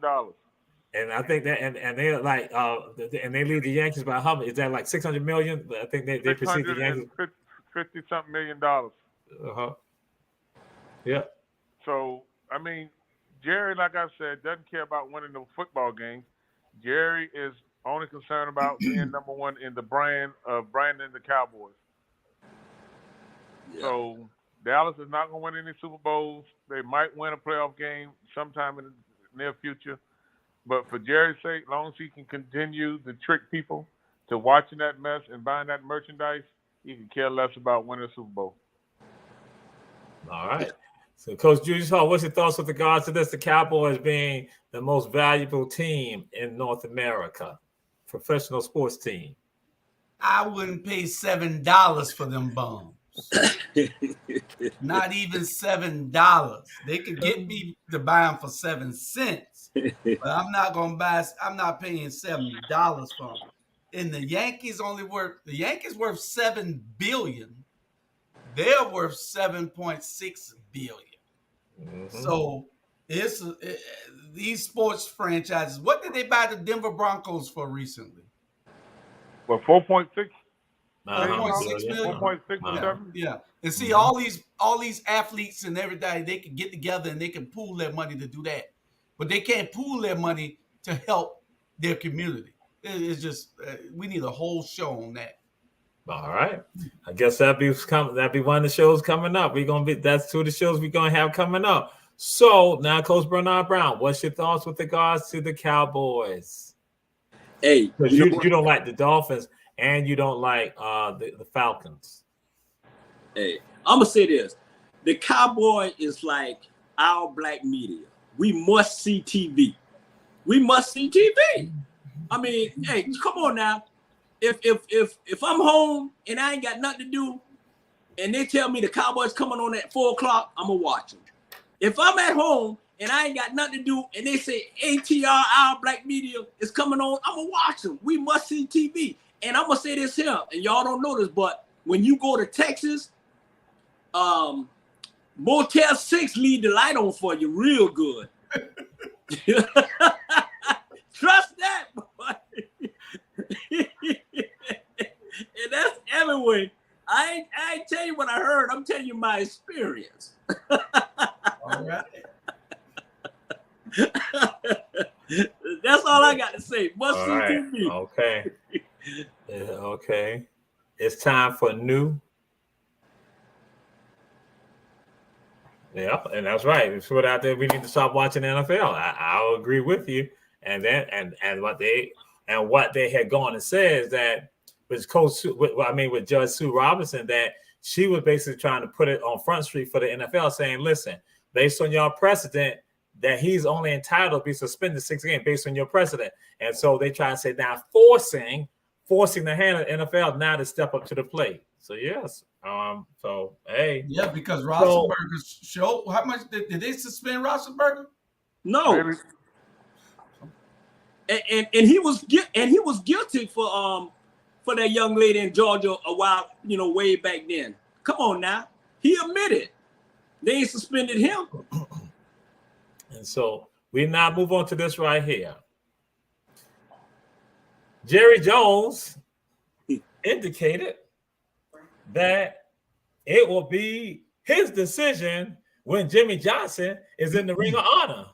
S3: And I think that, and they're like, and they lead the Yankees by how much? Is that like 600 million? I think they precede the Yankees.
S4: $50-something million.
S3: Yeah.
S4: So, I mean, Jerry, like I said, doesn't care about winning the football game. Jerry is only concerned about being number one in the brand of branding the Cowboys.
S6: Yeah.
S4: So Dallas is not going to win any Super Bowls. They might win a playoff game sometime in the near future. But for Jerry's sake, as long as he can continue to trick people to watching that mess and buying that merchandise, he can care less about winning a Super Bowl.
S3: All right. So, Coach Julius Hall, what's your thoughts with regards to this? The Cowboys being the most valuable team in North America, professional sports team.
S5: I wouldn't pay $7 for them bums. Not even $7. They could get me to buy them for 7 cents, but I'm not gonna buy. I'm not paying $7 for them. And the Yankees worth $7 billion. They're worth 7.6 billion.
S3: Mm-hmm.
S5: So these sports franchises. What did they buy the Denver Broncos for recently?
S4: Well, 4.6.
S5: 4.6 million.
S4: 4.6 or
S5: Yeah,
S4: 7.
S5: yeah. And see, all these athletes and everybody, they can get together and they can pool their money to do that, but they can't pool their money to help their community. It's just we need a whole show on that.
S3: All right. I guess that'd be one of the shows coming up. That's two of the shows we're gonna have coming up. So now, Coach Bernard Brown, what's your thoughts with regards to the Cowboys?
S6: Hey,
S3: Because you don't like the Dolphins and you don't like the Falcons.
S6: Hey, I'm gonna say this: the Cowboy is like our black media. We must see TV. We must see TV. I mean, hey, come on now. If I'm home and I ain't got nothing to do, and they tell me the Cowboys coming on at 4:00, I'm gonna watch them. If I'm at home and I ain't got nothing to do, and they say ATR, our black media, is coming on, I'm gonna watch them. We must see TV. And I'm gonna say this here, and y'all don't know this, but when you go to Texas, Motel 6 leave the light on for you real good. Trust that, boy. And that's everywhere. I ain't tell you what I heard. I'm telling you my experience.
S5: All right.
S6: That's all I got to say. Must see
S3: All right.
S6: TV.
S3: Okay. Okay. It's time for new. Yeah, and that's right. It's put out there. We need to stop watching NFL. I'll agree with you. And then and what they had gone and said is that with Judge Sue Robinson, that she was basically trying to put it on Front Street for the NFL, saying, listen, based on your precedent, that he's only entitled to be suspended 6 games based on your precedent. And so they try to say now forcing the hand of the NFL now to step up to the plate. So yes. So hey.
S5: Yeah, because Roethlisberger's show. How much did they suspend Roethlisberger?
S6: No.
S4: Maybe.
S6: And he was guilty for that young lady in Georgia a while, way back then. Come on now. He admitted. They ain't suspended him.
S3: And so we now move on to this right here. Jerry Jones indicated that it will be his decision when Jimmy Johnson is in the Ring of Honor,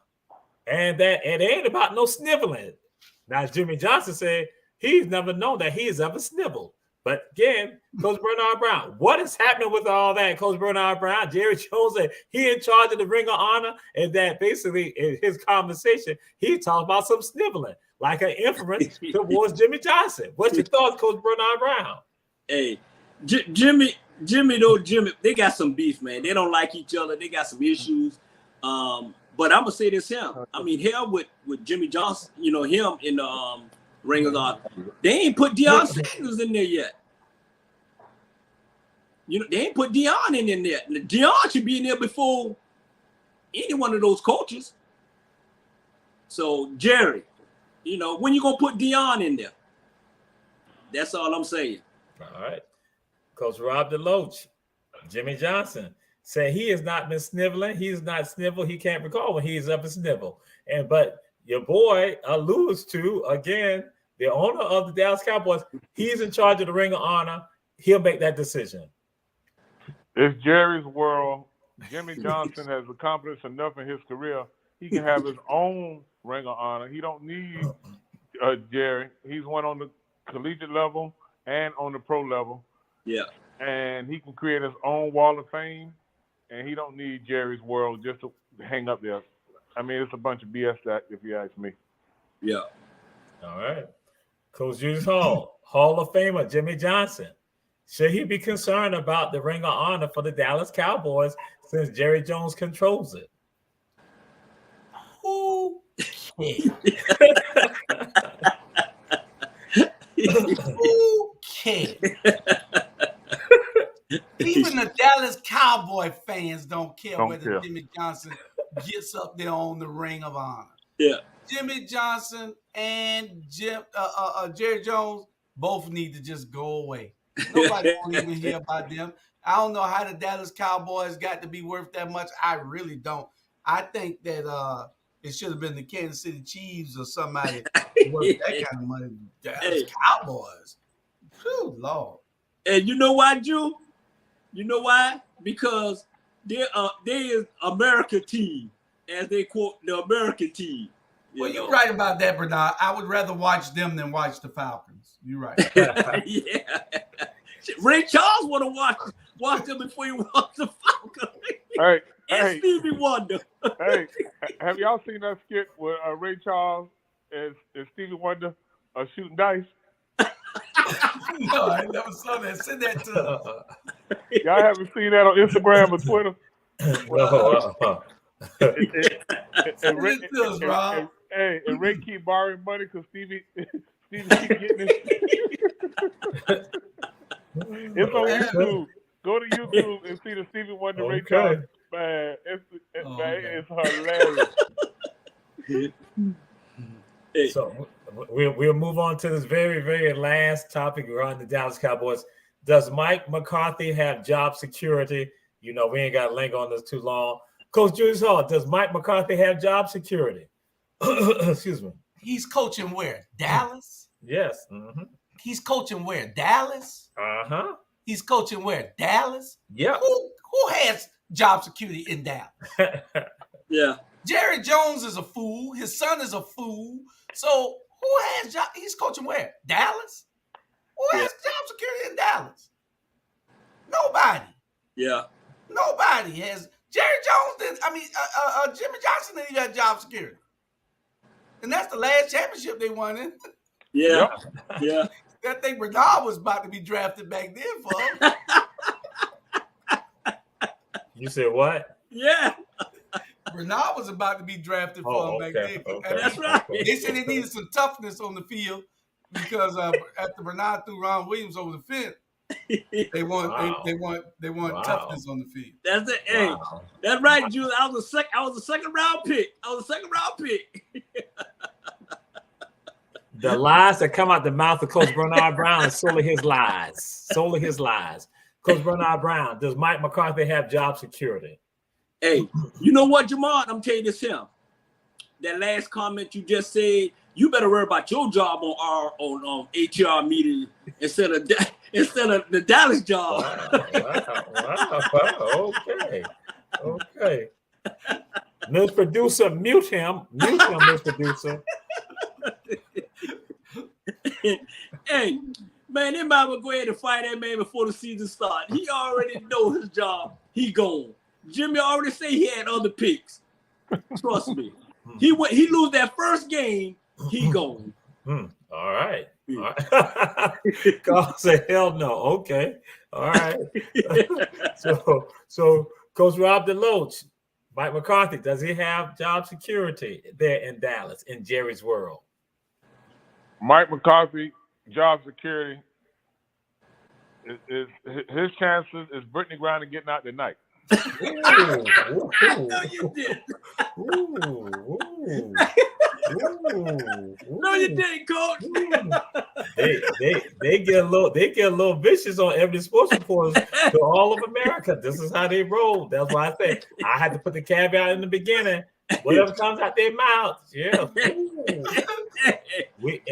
S3: and that it ain't about no sniveling. Now, Jimmy Johnson said he's never known that he has ever snivelled. But again, Coach Bernard Brown, what is happening with all that? Coach Bernard Brown, Jerry Jones said he in charge of the Ring of Honor, and that basically in his conversation, he talked about some sniveling, like an inference towards Jimmy Johnson. What's your thoughts, Coach Bernard Brown?
S6: Hey, Jimmy, they got some beef, man. They don't like each other. They got some issues. But I'm gonna say this here. I mean, hell with Jimmy Johnson, him in the Ring of Honor. They ain't put Deion Sanders in there yet. They ain't put Deion in there. Deion should be in there before any one of those coaches. So Jerry, when you gonna put Deion in there? That's all I'm saying.
S3: All right. Coach Rob DeLoach, Jimmy Johnson, said he has not been sniveling. He's not sniveled. He can't recall when he's up and snivel. But your boy alludes to, again, the owner of the Dallas Cowboys, he's in charge of the Ring of Honor. He'll make that decision.
S4: It's Jerry's world. Jimmy Johnson has accomplished enough in his career. He can have his own Ring of Honor. He don't need Jerry. He's one on the collegiate level and on the pro level.
S6: Yeah.
S4: and he can create his own wall of fame, and he don't need Jerry's World just to hang up there. I mean, it's a bunch of BS, that, if you ask me.
S6: Yeah.
S3: All right. Coach Julius Hall of Famer Jimmy Johnson. Should he be concerned about the Ring of Honor for the Dallas Cowboys since Jerry Jones controls it?
S5: Who cares? Who cares? Even the Dallas Cowboy fans don't care whether Jimmy Johnson gets up there on the Ring of Honor.
S6: Yeah.
S5: Jimmy Johnson and Jerry Jones both need to just go away. Nobody won't even hear about them. I don't know how the Dallas Cowboys got to be worth that much. I really don't. I think that it should have been the Kansas City Chiefs or somebody worth that kind of money. Dallas Cowboys. Phew, Lord.
S6: And you know why, Drew? You know why? Because they is America team, as they quote the American team.
S5: Well, you're right about that, Bernard. I would rather watch them than watch the Falcons. You're right.
S6: Yeah. Ray Charles would have watched them before he watched the Falcons.
S4: Hey,
S6: Stevie Wonder.
S4: Hey, have y'all seen that skit with Ray Charles and Stevie Wonder shooting dice?
S5: No, I never saw that. Send that to us.
S4: Y'all haven't seen that on Instagram or Twitter? And Ray keep borrowing money because Stevie keep getting it. It's on YouTube. Go to YouTube and see the Stevie Wonder Ray Charles. Man, it's hilarious.
S3: So we'll move on to this very, very last topic regarding the Dallas Cowboys. Does Mike McCarthy have job security? You know, we ain't got to linger on this too long. Coach Julius Hall, does Mike McCarthy have job security? Excuse me.
S5: He's coaching where? Dallas?
S3: Yes. Mm-hmm.
S5: He's coaching where? Dallas?
S3: Uh-huh.
S5: He's coaching where? Dallas?
S3: Yeah.
S5: Who has job security in Dallas?
S6: Yeah.
S5: Jerry Jones is a fool. His son is a fool. So who has job? He's coaching where? Dallas? Who has job security in Dallas? Nobody.
S6: Yeah.
S5: Nobody has. Jerry Jones didn't. I mean, Jimmy Johnson didn't got job security, and that's the last championship they won in.
S6: Yeah. Yeah.
S5: That thing Bernard was about to be drafted back then for him.
S3: You said what?
S5: Yeah. Bernard was about to be draped for him back then.
S6: Okay. That's right.
S5: They said they needed some toughness on the field because after Bernard threw Ron Williams over the fence, they want toughness on the field.
S6: That's it. Hey, that's right, Jules. I was a second round pick.
S3: The lies that come out the mouth of Coach Bernard Brown is solely his lies. Coach Bernard Brown, does Mike McCarthy have job security?
S6: Hey, you know what, Jamal? I'm telling you this here. That last comment you just said, you better worry about your job on HR meeting instead of the Dallas job.
S3: Wow. Okay. Miss Producer, mute him, Miss Producer.
S6: Hey, man, they might well go ahead and fire that man before the season starts. He already know his job. He gone. Jimmy already said he had other picks. Trust me. He lose that first game, he gone.
S3: All right. God said, hell no. Okay. All right. So Coach Rob DeLoach, Mike McCarthy, does he have job security there in Dallas, in Jerry's world?
S4: Mike McCarthy, job security, is his chances is Brittany Griner getting out tonight.
S6: No, you didn't. No, you didn't, Coach.
S3: They get a little vicious on Ebony Sports Reporters to all of America. This is how they roll. That's why I say I had to put the caveat in the beginning. Whatever comes out their mouths, yeah. We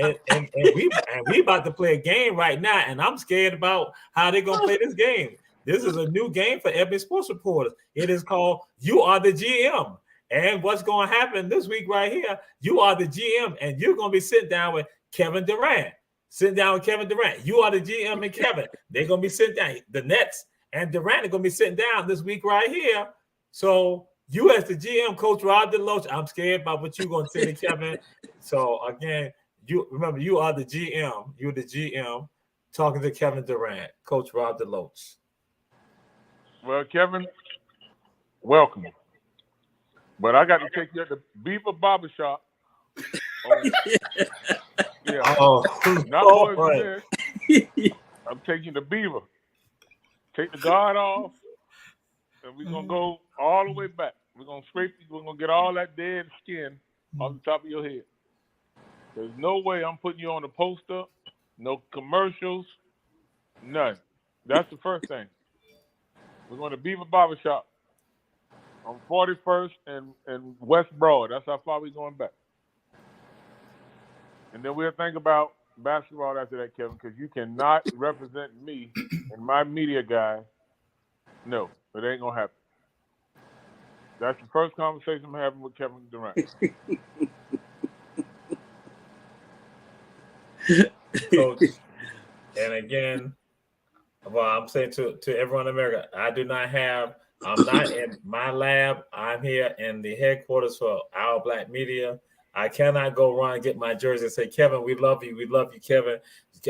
S3: about to play a game right now, and I'm scared about how they're gonna play this game. This is a new game for Ebony Sports Reporters. It is called You Are the GM. And what's going to happen this week right here, you are the GM, and you're going to be sitting down with Kevin Durant. sitting down with Kevin Durant. You are the GM and Kevin. They're gonna be sitting down. The Nets and Durant are gonna be sitting down this week right here. So you as the GM, Coach Rob DeLoach, I'm scared about what you're gonna say to Kevin. So again, you remember you are the GM. You're the GM talking to Kevin Durant, Coach Rob DeLoach.
S4: Well, Kevin, welcome. But I got to take you at the Beaver Barbershop. Yeah. Not boys there. I'm taking the Beaver. Take the guard off, and we're gonna go all the way back. We're gonna scrape you. We're gonna get all that dead skin off the top of your head. There's no way I'm putting you on a poster. No commercials. None. That's the first thing. We're going to Beaver Barbershop on 41st and West Broad. That's how far we're going back. And then we'll think about basketball after that, Kevin, because you cannot represent me and my media guy. No, it ain't going to happen. That's the first conversation I'm having with Kevin Durant.
S3: Coach, and again, well, I'm saying to everyone in America, I'm not in my lab. I'm here in the headquarters for Our Black Media. I cannot go run and get my jersey and say, Kevin, we love you, Kevin.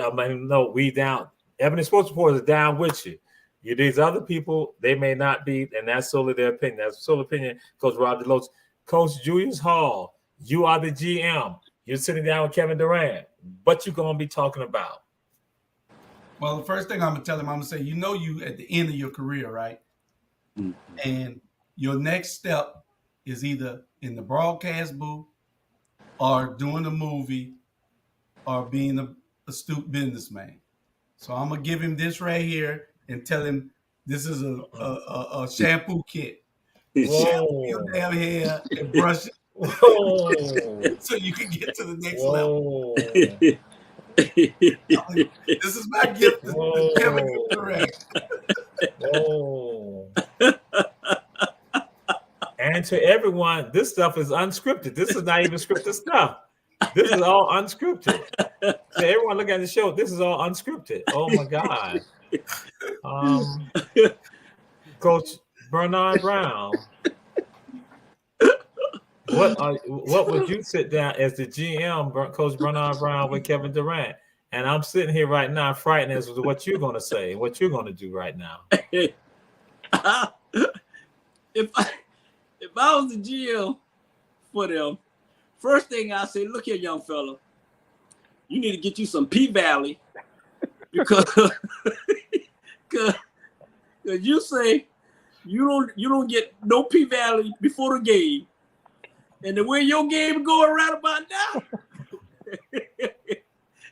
S3: I'm letting him know we down. Ebony Sports Report is down with you. These other people, they may not be, and that's solely their opinion. That's solely opinion, Coach Rob DeLoach. Coach Julius Hall, you are the GM. You're sitting down with Kevin Durant. What you going to be talking about?
S5: Well, the first thing I'm going to tell him, I'm going to say, you at the end of your career, right? Mm-hmm. And your next step is either in the broadcast booth or doing a movie or being an astute businessman. So I'm going to give him this right here and tell him this is a shampoo kit. Shampoo your damn hair and brush it. So you can get to the next level. This is my gift to Kevin Durant.
S3: And to everyone, this stuff is unscripted. This is not even scripted stuff. This is all unscripted. To everyone looking at the show, this is all unscripted. Oh my God. Coach Bernard Brown. What would you sit down as the GM, Coach Bernard Brown, with Kevin Durant? And I'm sitting here right now frightened as to what you're going to say, what you're going to do right now.
S6: If I was the GM for them, first thing I say, look here, young fella, you need to get you some P-Valley because you say you don't get no P-Valley before the game. And the way your game is going right about now,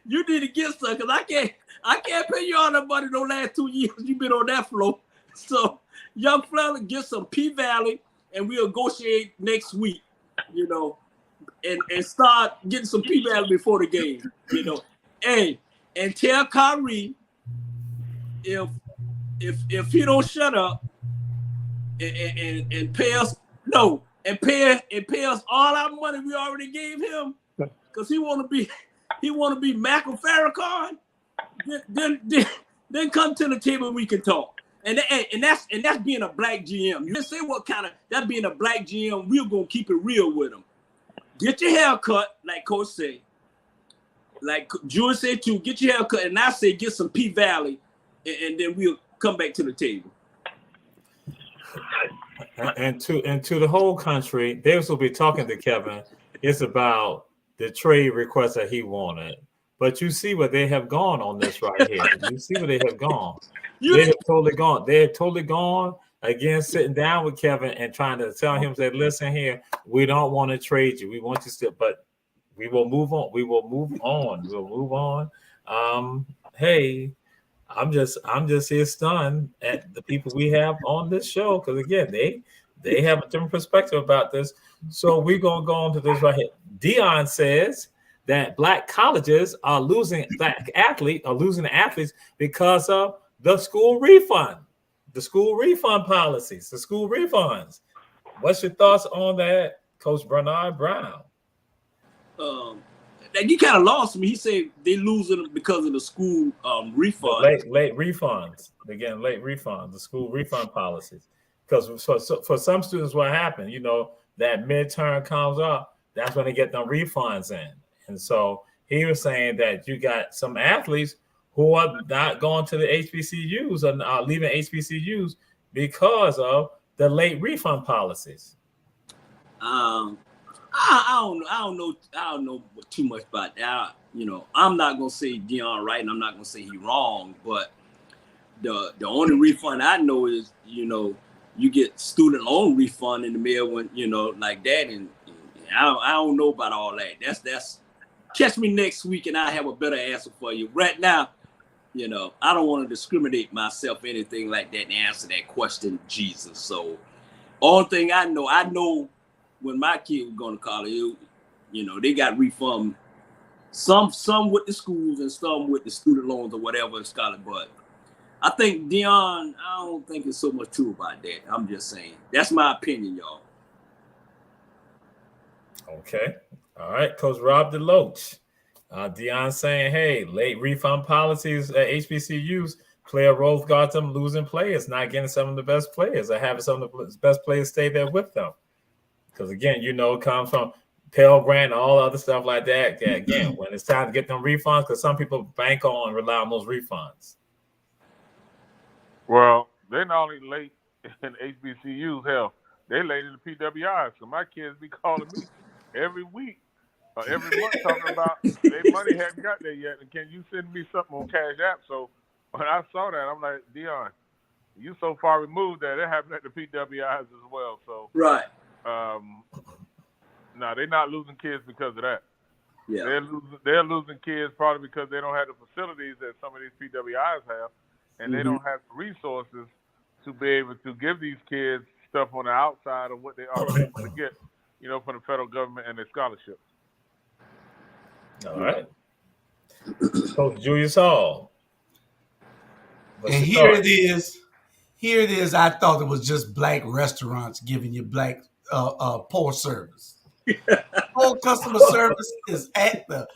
S6: you need to get some because I can't pay you all that money the last 2 years you've been on that floor. So, young fella, get some P-Valley and we'll negotiate next week, and start getting some P-Valley before the game, Hey, and tell Kyrie if he don't shut up and pay us and pay us all our money we already gave him, because he want to be Michael Farrakhan. Then come to the table and we can talk. And that's being a black GM. You say what kind of that being a black GM? We're gonna keep it real with him. Get your hair cut, like Coach said. Like Jules said too. Get your hair cut, and I say get some P-Valley, and then we'll come back to the table.
S3: And to the whole country, they will be talking to Kevin. It's about the trade request that he wanted. But you see where they have gone on this right here. You see where they have gone. They have totally gone. They have totally gone again, sitting down with Kevin and trying to tell him that, listen here, we don't want to trade you. We want you still, but we will move on. We will move on. We'll move on. Hey, I'm just here stunned at the people we have on this show, because again, they have a different perspective about this. So we're gonna go on to this right here. Dion says that black colleges are losing athletes because of the school refund policies, the school refunds. What's your thoughts on that, Coach Bernard Brown?
S6: you kind of lost me. He said they losing because of the school refund.
S3: Late refunds. They're getting late refunds, the school refund policies. Because for some students, what happened, that midterm comes up, that's when they get them refunds in. And so he was saying that you got some athletes who are not going to the HBCUs and are leaving HBCUs because of the late refund policies.
S6: I don't know too much about that. I'm not gonna say Deion right, and I'm not gonna say he wrong. But the only refund I know is you get student loan refund in the mail when like that, and I don't know about all that. That's catch me next week, and I have a better answer for you. Right now, I don't want to discriminate myself or anything like that and answer that question, Jesus. So, only thing I know when my kid was going to college, they got refund. Some with the schools and some with the student loans or whatever scholar. But I think Deion, I don't think it's so much true about that. I'm just saying. That's my opinion, y'all.
S3: Okay. All right. Coach Rob DeLoach. Deion saying, hey, late refund policies at HBCUs play a role with them losing players, not getting some of the best players, or having some of the best players stay there with them. Because, again, it comes from Pell Grant and all other stuff like that. Again, when it's time to get them refunds, because some people bank on and rely on those refunds.
S4: Well, they're not only late in HBCUs, hell, they're late in the PWI. So my kids be calling me every week or every month talking about their money hadn't got there yet, and can you send me something on Cash App? So when I saw that, I'm like, Deion, you so far removed that it happened at the PWIs as well. So
S6: right.
S4: No, they're not losing kids because of that.
S6: Yeah.
S4: They're losing kids probably because they don't have the facilities that some of these PWIs have, and they don't have the resources to be able to give these kids stuff on the outside of what they already want to get, from the federal government and their scholarships.
S3: All right. Coach Julius Hall.
S5: And here it is. Here it is. I thought it was just black restaurants giving you black poor service. Poor customer service is at the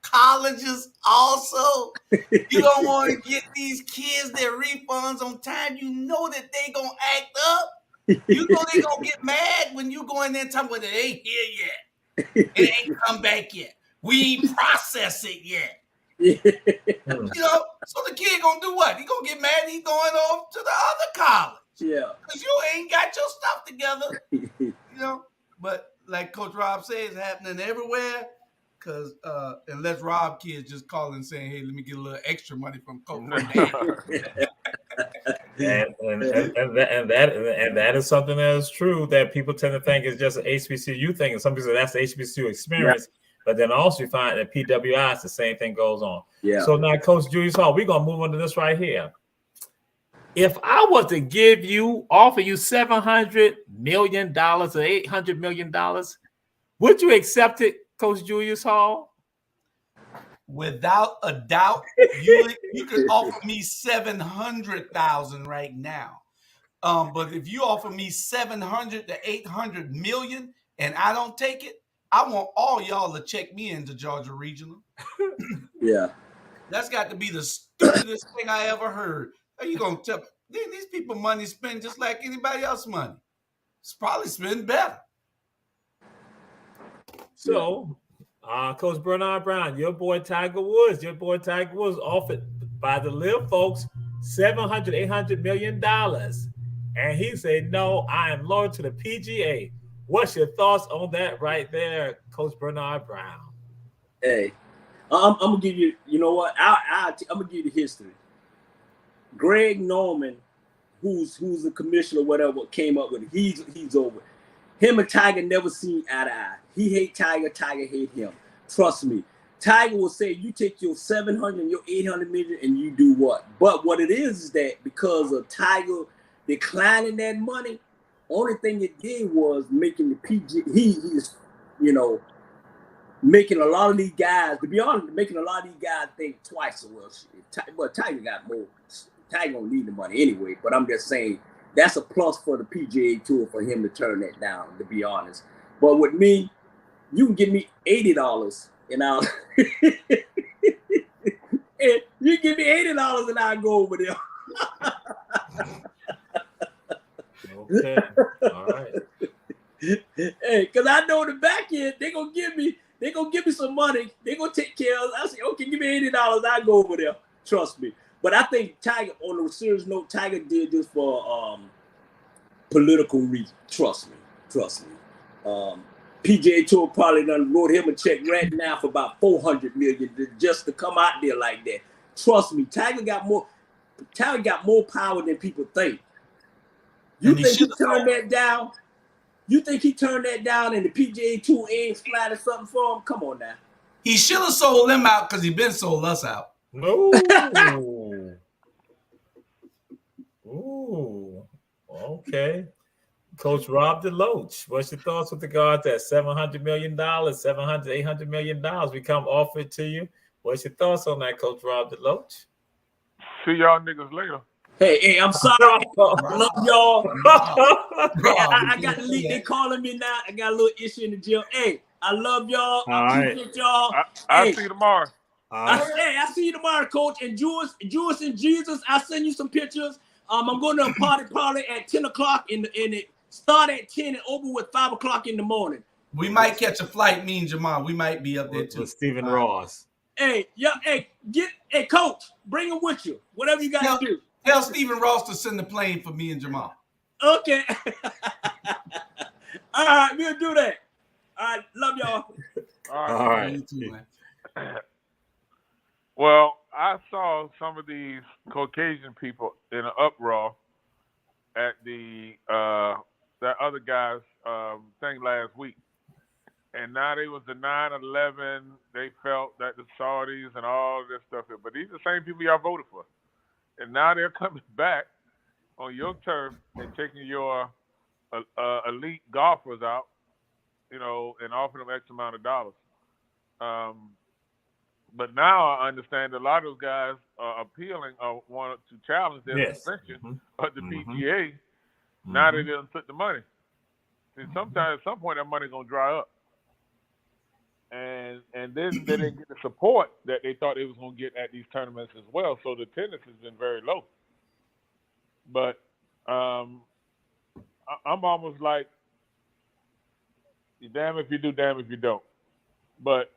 S5: colleges also. You don't want to get these kids their refunds on time. You know that they gonna act up. You know they gonna get mad when you go in there and tell them, it ain't here yet. It ain't come back yet. We ain't processed it yet. So the kid gonna do what? He gonna get mad. He going off to the other college.
S6: Yeah,
S5: because you ain't got your stuff together. But like Coach Rob says, it's happening everywhere. Because unless Rob kids just calling saying, "Hey, let me get a little extra money from Coach."
S3: and that is something that is true that people tend to think is just an HBCU thing, and some people say that's the HBCU experience. Yeah. But then also you find that PWIs, the same thing goes on. Yeah. So now, Coach Julius Hall, we're gonna move on to this right here. If I was to offer you $700 million or $800 million, would you accept it, Coach Julius Hall?
S5: Without a doubt, you could offer me $700,000 right now. But if you offer me $700 to $800 million and I don't take it, I want all y'all to check me into Georgia Regional.
S6: Yeah,
S5: that's got to be the stupidest thing I ever heard. Are you gonna tell me these people money spend just like anybody else's money? It's probably spend better.
S3: So, Coach Bernard Brown, your boy Tiger Woods offered by the Live folks $700, $800 million. And he said, no, I am loyal to the PGA. What's your thoughts on that right there, Coach Bernard Brown?
S6: Hey, I'm going to give you, you know what? I'm going to give you the history. Greg Norman, who's the commissioner or whatever, came up with it. He's over. Him and Tiger never seen eye to eye. He hate Tiger, Tiger hate him. Trust me. Tiger will say, you take your 700 and your 800 million and you do what? But what it is that because of Tiger declining that money, only thing it did was making the PG. He's making a lot of these guys, to be honest, making a lot of these guys think twice as well. But Tiger got more. Tiger don't need the money anyway. But I'm just saying that's a plus for the PGA Tour for him to turn that down, to be honest. But with me, you can give me $80 and I'll you give me $80 and I'll go over there.
S3: Okay. All right.
S6: Hey, because I know the back end, they're gonna give me some money. They're gonna take care of it. I say, okay, give me $80, I'll go over there. Trust me. But I think Tiger, on a serious note, Tiger did this for political reasons. Trust me. PGA Tour probably done wrote him a check right now for about $400 million just to come out there like that. Trust me, Tiger got more power than people think. You think he turned that down? You think he turned that down and the PGA Tour ain't sliding something for him? Come on now.
S5: He should have sold them out because he been sold us out.
S3: No. Ooh. Okay. Coach Rob DeLoach, what's your thoughts with regard to that $700 million, $800 million become offered to you? What's your thoughts on that, Coach Rob DeLoach?
S4: See y'all niggas later.
S6: Hey, I'm sorry. I love y'all. I got to leave. They calling me now. I got a little issue in the gym. Hey, I love y'all. I appreciate y'all.
S4: I'll see you tomorrow.
S6: I see you tomorrow, Coach. And Jules and Jesus, I'll send you some pictures. I'm going to a party at 10 o'clock and it start at 10 and over with 5 o'clock in the morning.
S5: We might catch a flight, me and Jamal. We might be up there too.
S3: With Stephen Ross.
S6: Hey, Coach, bring him with you. Whatever you got to do.
S5: Tell Stephen Ross to send the plane for me and Jamal.
S6: Okay. All right, we'll do that. All right, love y'all.
S3: All right.
S5: You too, man.
S4: Well, I saw some of these Caucasian people in an uproar at that other guy's thing last week. And now they was the 9/11. They felt that the Saudis and all this stuff. But these are the same people y'all voted for. And now they're coming back on your turf and taking your elite golfers out, and offering them X amount of dollars. But now I understand a lot of those guys are appealing or wanted to challenge their suspension of the PGA. Now they didn't put the money. And sometimes at some point that money's gonna dry up. And then they didn't get the support that they thought they was gonna get at these tournaments as well. So the attendance has been very low. But I'm almost like, damn if you do, damn if you don't. But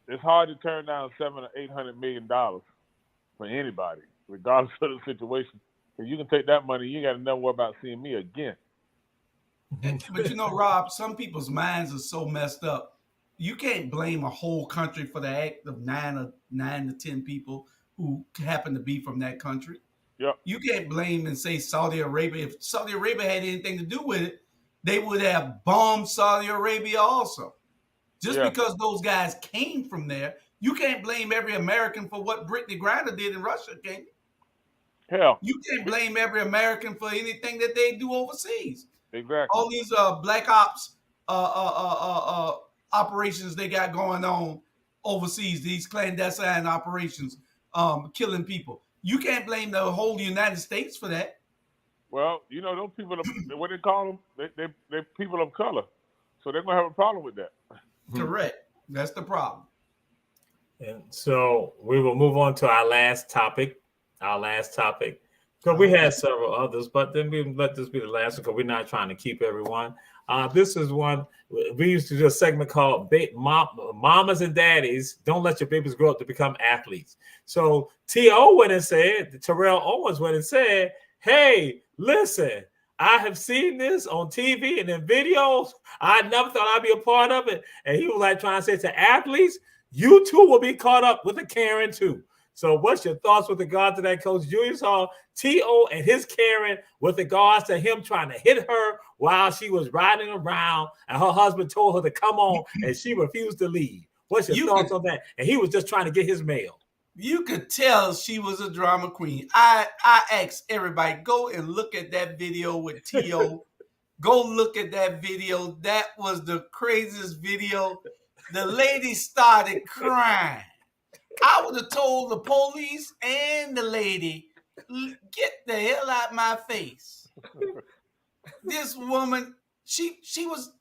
S4: it's hard to turn down $700 or $800 million for anybody, regardless of the situation. If you can take that money, you got to never worry about seeing me again.
S5: But Rob, some people's minds are so messed up. You can't blame a whole country for the act of 9 to 10 people who happen to be from that country.
S4: Yep.
S5: You can't blame and say Saudi Arabia. If Saudi Arabia had anything to do with it, they would have bombed Saudi Arabia also. Just because those guys came from there, you can't blame every American for what Brittany Griner did in Russia, can you?
S4: Hell.
S5: You can't blame every American for anything that they do overseas.
S4: Exactly.
S5: All these black ops operations they got going on overseas, these clandestine operations, killing people. You can't blame the whole United States for that.
S4: Well, those people, what they call them, they're people of color. So they're going to have a problem with that.
S5: Correct. That's the problem.
S3: And so we will move on to our last topic. So we had several others, but then we let this be the last one because we're not trying to keep everyone. This is one we used to do a segment called Mamas and Daddies, Don't Let Your Babies Grow Up to Become Athletes. So T.O. went and said, Terrell Owens went and said, hey, listen, I have seen this on TV and in videos. I never thought I'd be a part of it. And he was like trying to say to athletes, you too will be caught up with a Karen too. So what's your thoughts with regard to that, Coach Julius Hall, T.O. and his Karen with regards to him trying to hit her while she was riding around and her husband told her to come on and she refused to leave? What's your thoughts on that? And he was just trying to get his mail.
S5: You could tell she was a drama queen. I asked everybody, go and look at that video with T.O. Go look at that video. That was the craziest video. The lady started crying. I would have told the police and the lady, get the hell out of my face. This woman, She was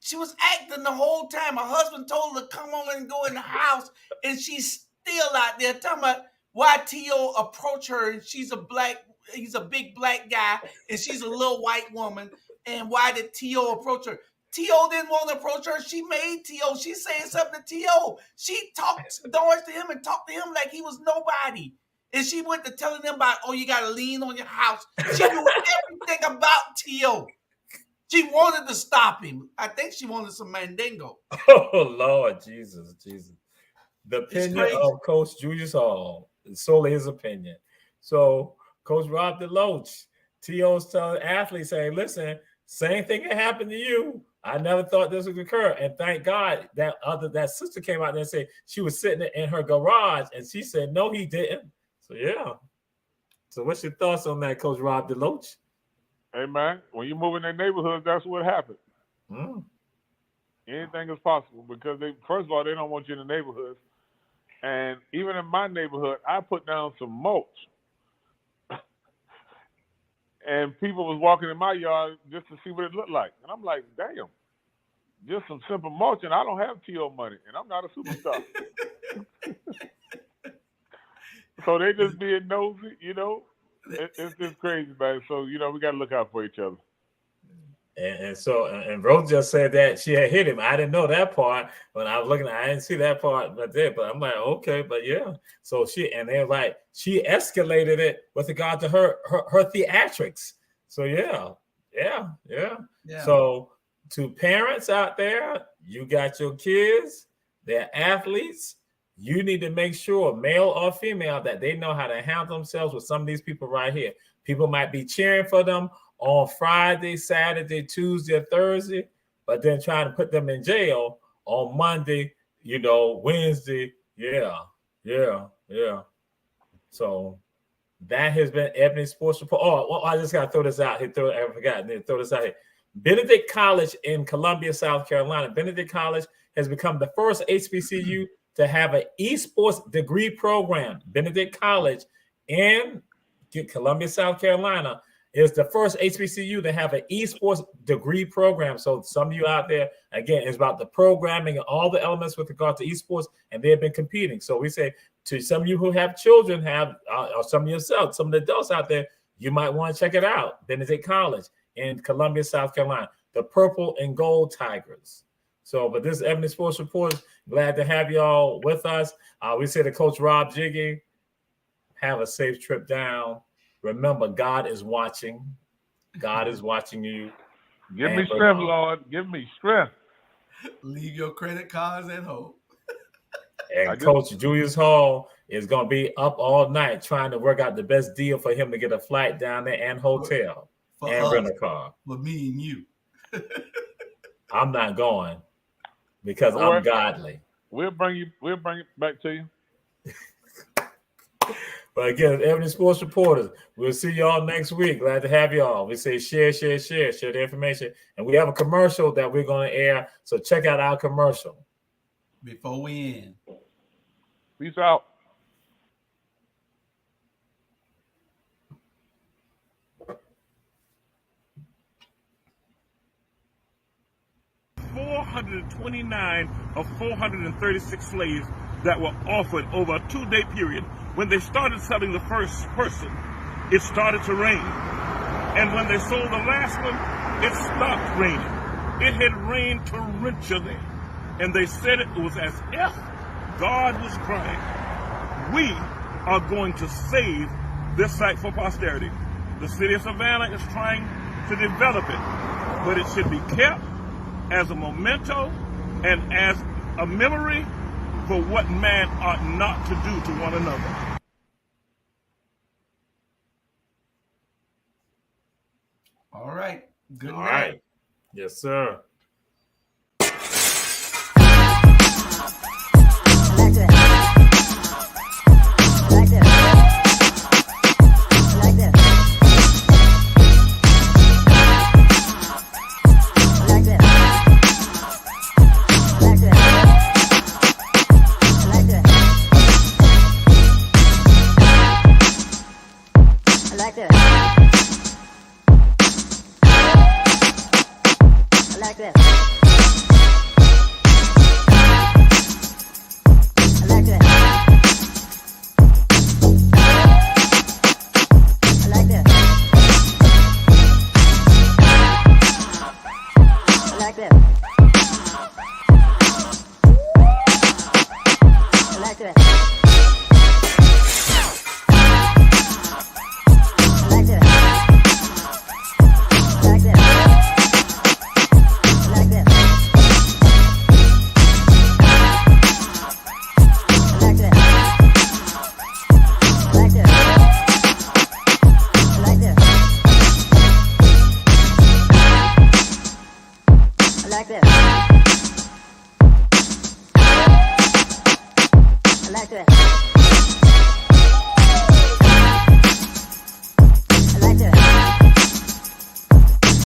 S5: acting the whole time. Her husband told her to come on and go in the house, and she's still out there talking about why T.O. approached her, and he's a big black guy, and she's a little white woman, and why did T.O. approach her? T.O. didn't want to approach her. She made T.O. She's saying something to T.O. She talked doors to him and talked to him like he was nobody. And she went to telling them about, oh, you got to lean on your house. She knew everything about T.O. She wanted to stop him. I think she wanted some mandingo.
S3: Oh, Lord, Jesus. The opinion of Coach Julius Hall is solely his opinion. So, Coach Rob DeLoach, T.O.'s telling athletes, saying, listen, same thing that happened to you. I never thought this would occur. And thank God that sister came out there and said she was sitting in her garage, and she said, no, he didn't. So, yeah. So, what's your thoughts on that, Coach Rob DeLoach?
S4: Hey, man, when you move in their neighborhoods, that's what happens. Anything is possible because, first of all, they don't want you in the neighborhoods. And even in my neighborhood, I put down some mulch. And people was walking in my yard just to see what it looked like. And I'm like, damn, just some simple mulch, and I don't have T.O. money, and I'm not a superstar. So they just being nosy, you know. It's just crazy, man. So, you know, we got to look out for each other.
S3: And Rose just said that she had hit him. I didn't know that part. When I was looking, I didn't see that part but I'm like, okay, but yeah. So they're like, she escalated it with regard to her theatrics. So yeah. So to parents out there, you got your kids, they're athletes. You need to make sure, male or female, that they know how to handle themselves with some of these people right here. People might be cheering for them on Friday, Saturday, Tuesday, or Thursday, but then trying to put them in jail on Monday, Wednesday. Yeah. So that has been Ebony Sports Report. Oh, well, I just got to throw this out here. I forgot. Throw this out here. Benedict College in Columbia, South Carolina. Benedict College has become the first HBCU to have an esports degree program. Benedict College in Columbia, South Carolina is the first HBCU to have an esports degree program. So some of you out there, again, it's about the programming and all the elements with regard to esports, and they've been competing. So we say to some of you who have children, or some of yourself, some of the adults out there, you might want to check it out. Benedict College in Columbia, South Carolina, the Purple and Gold Tigers. So, but this is Ebony Sports Report. Glad to have y'all with us. We say to Coach Rob Jiggy, have a safe trip down. Remember, God is watching. God is watching you.
S4: Give me strength, Lord. Give me strength.
S5: Leave your credit cards at home.
S3: And Coach Julius Hall is going to be up all night trying to work out the best deal for him to get a flight down there and hotel and rent a car.
S5: For me and you.
S3: I'm not going because I'm godly.
S4: We'll bring it back to you.
S3: But again, Ebony Sports Reporters, we'll see y'all next week. Glad to have y'all. We say share the information. And we have a commercial that we're going to air. So check out our commercial.
S5: Before we end.
S4: Peace out.
S7: $429 of 436 slaves that were offered over a 2-day period. When they started selling the first person, it started to rain. And when they sold the last one, it stopped raining. It had rained torrentially. And they said it was as if God was crying. We are going to save this site for posterity. The city of Savannah is trying to develop it, but it should be kept as a memento and as a memory for what man ought not to do to one another.
S5: All right. Good night.
S3: All right. Yes, sir.
S1: Like
S8: like this. I like this.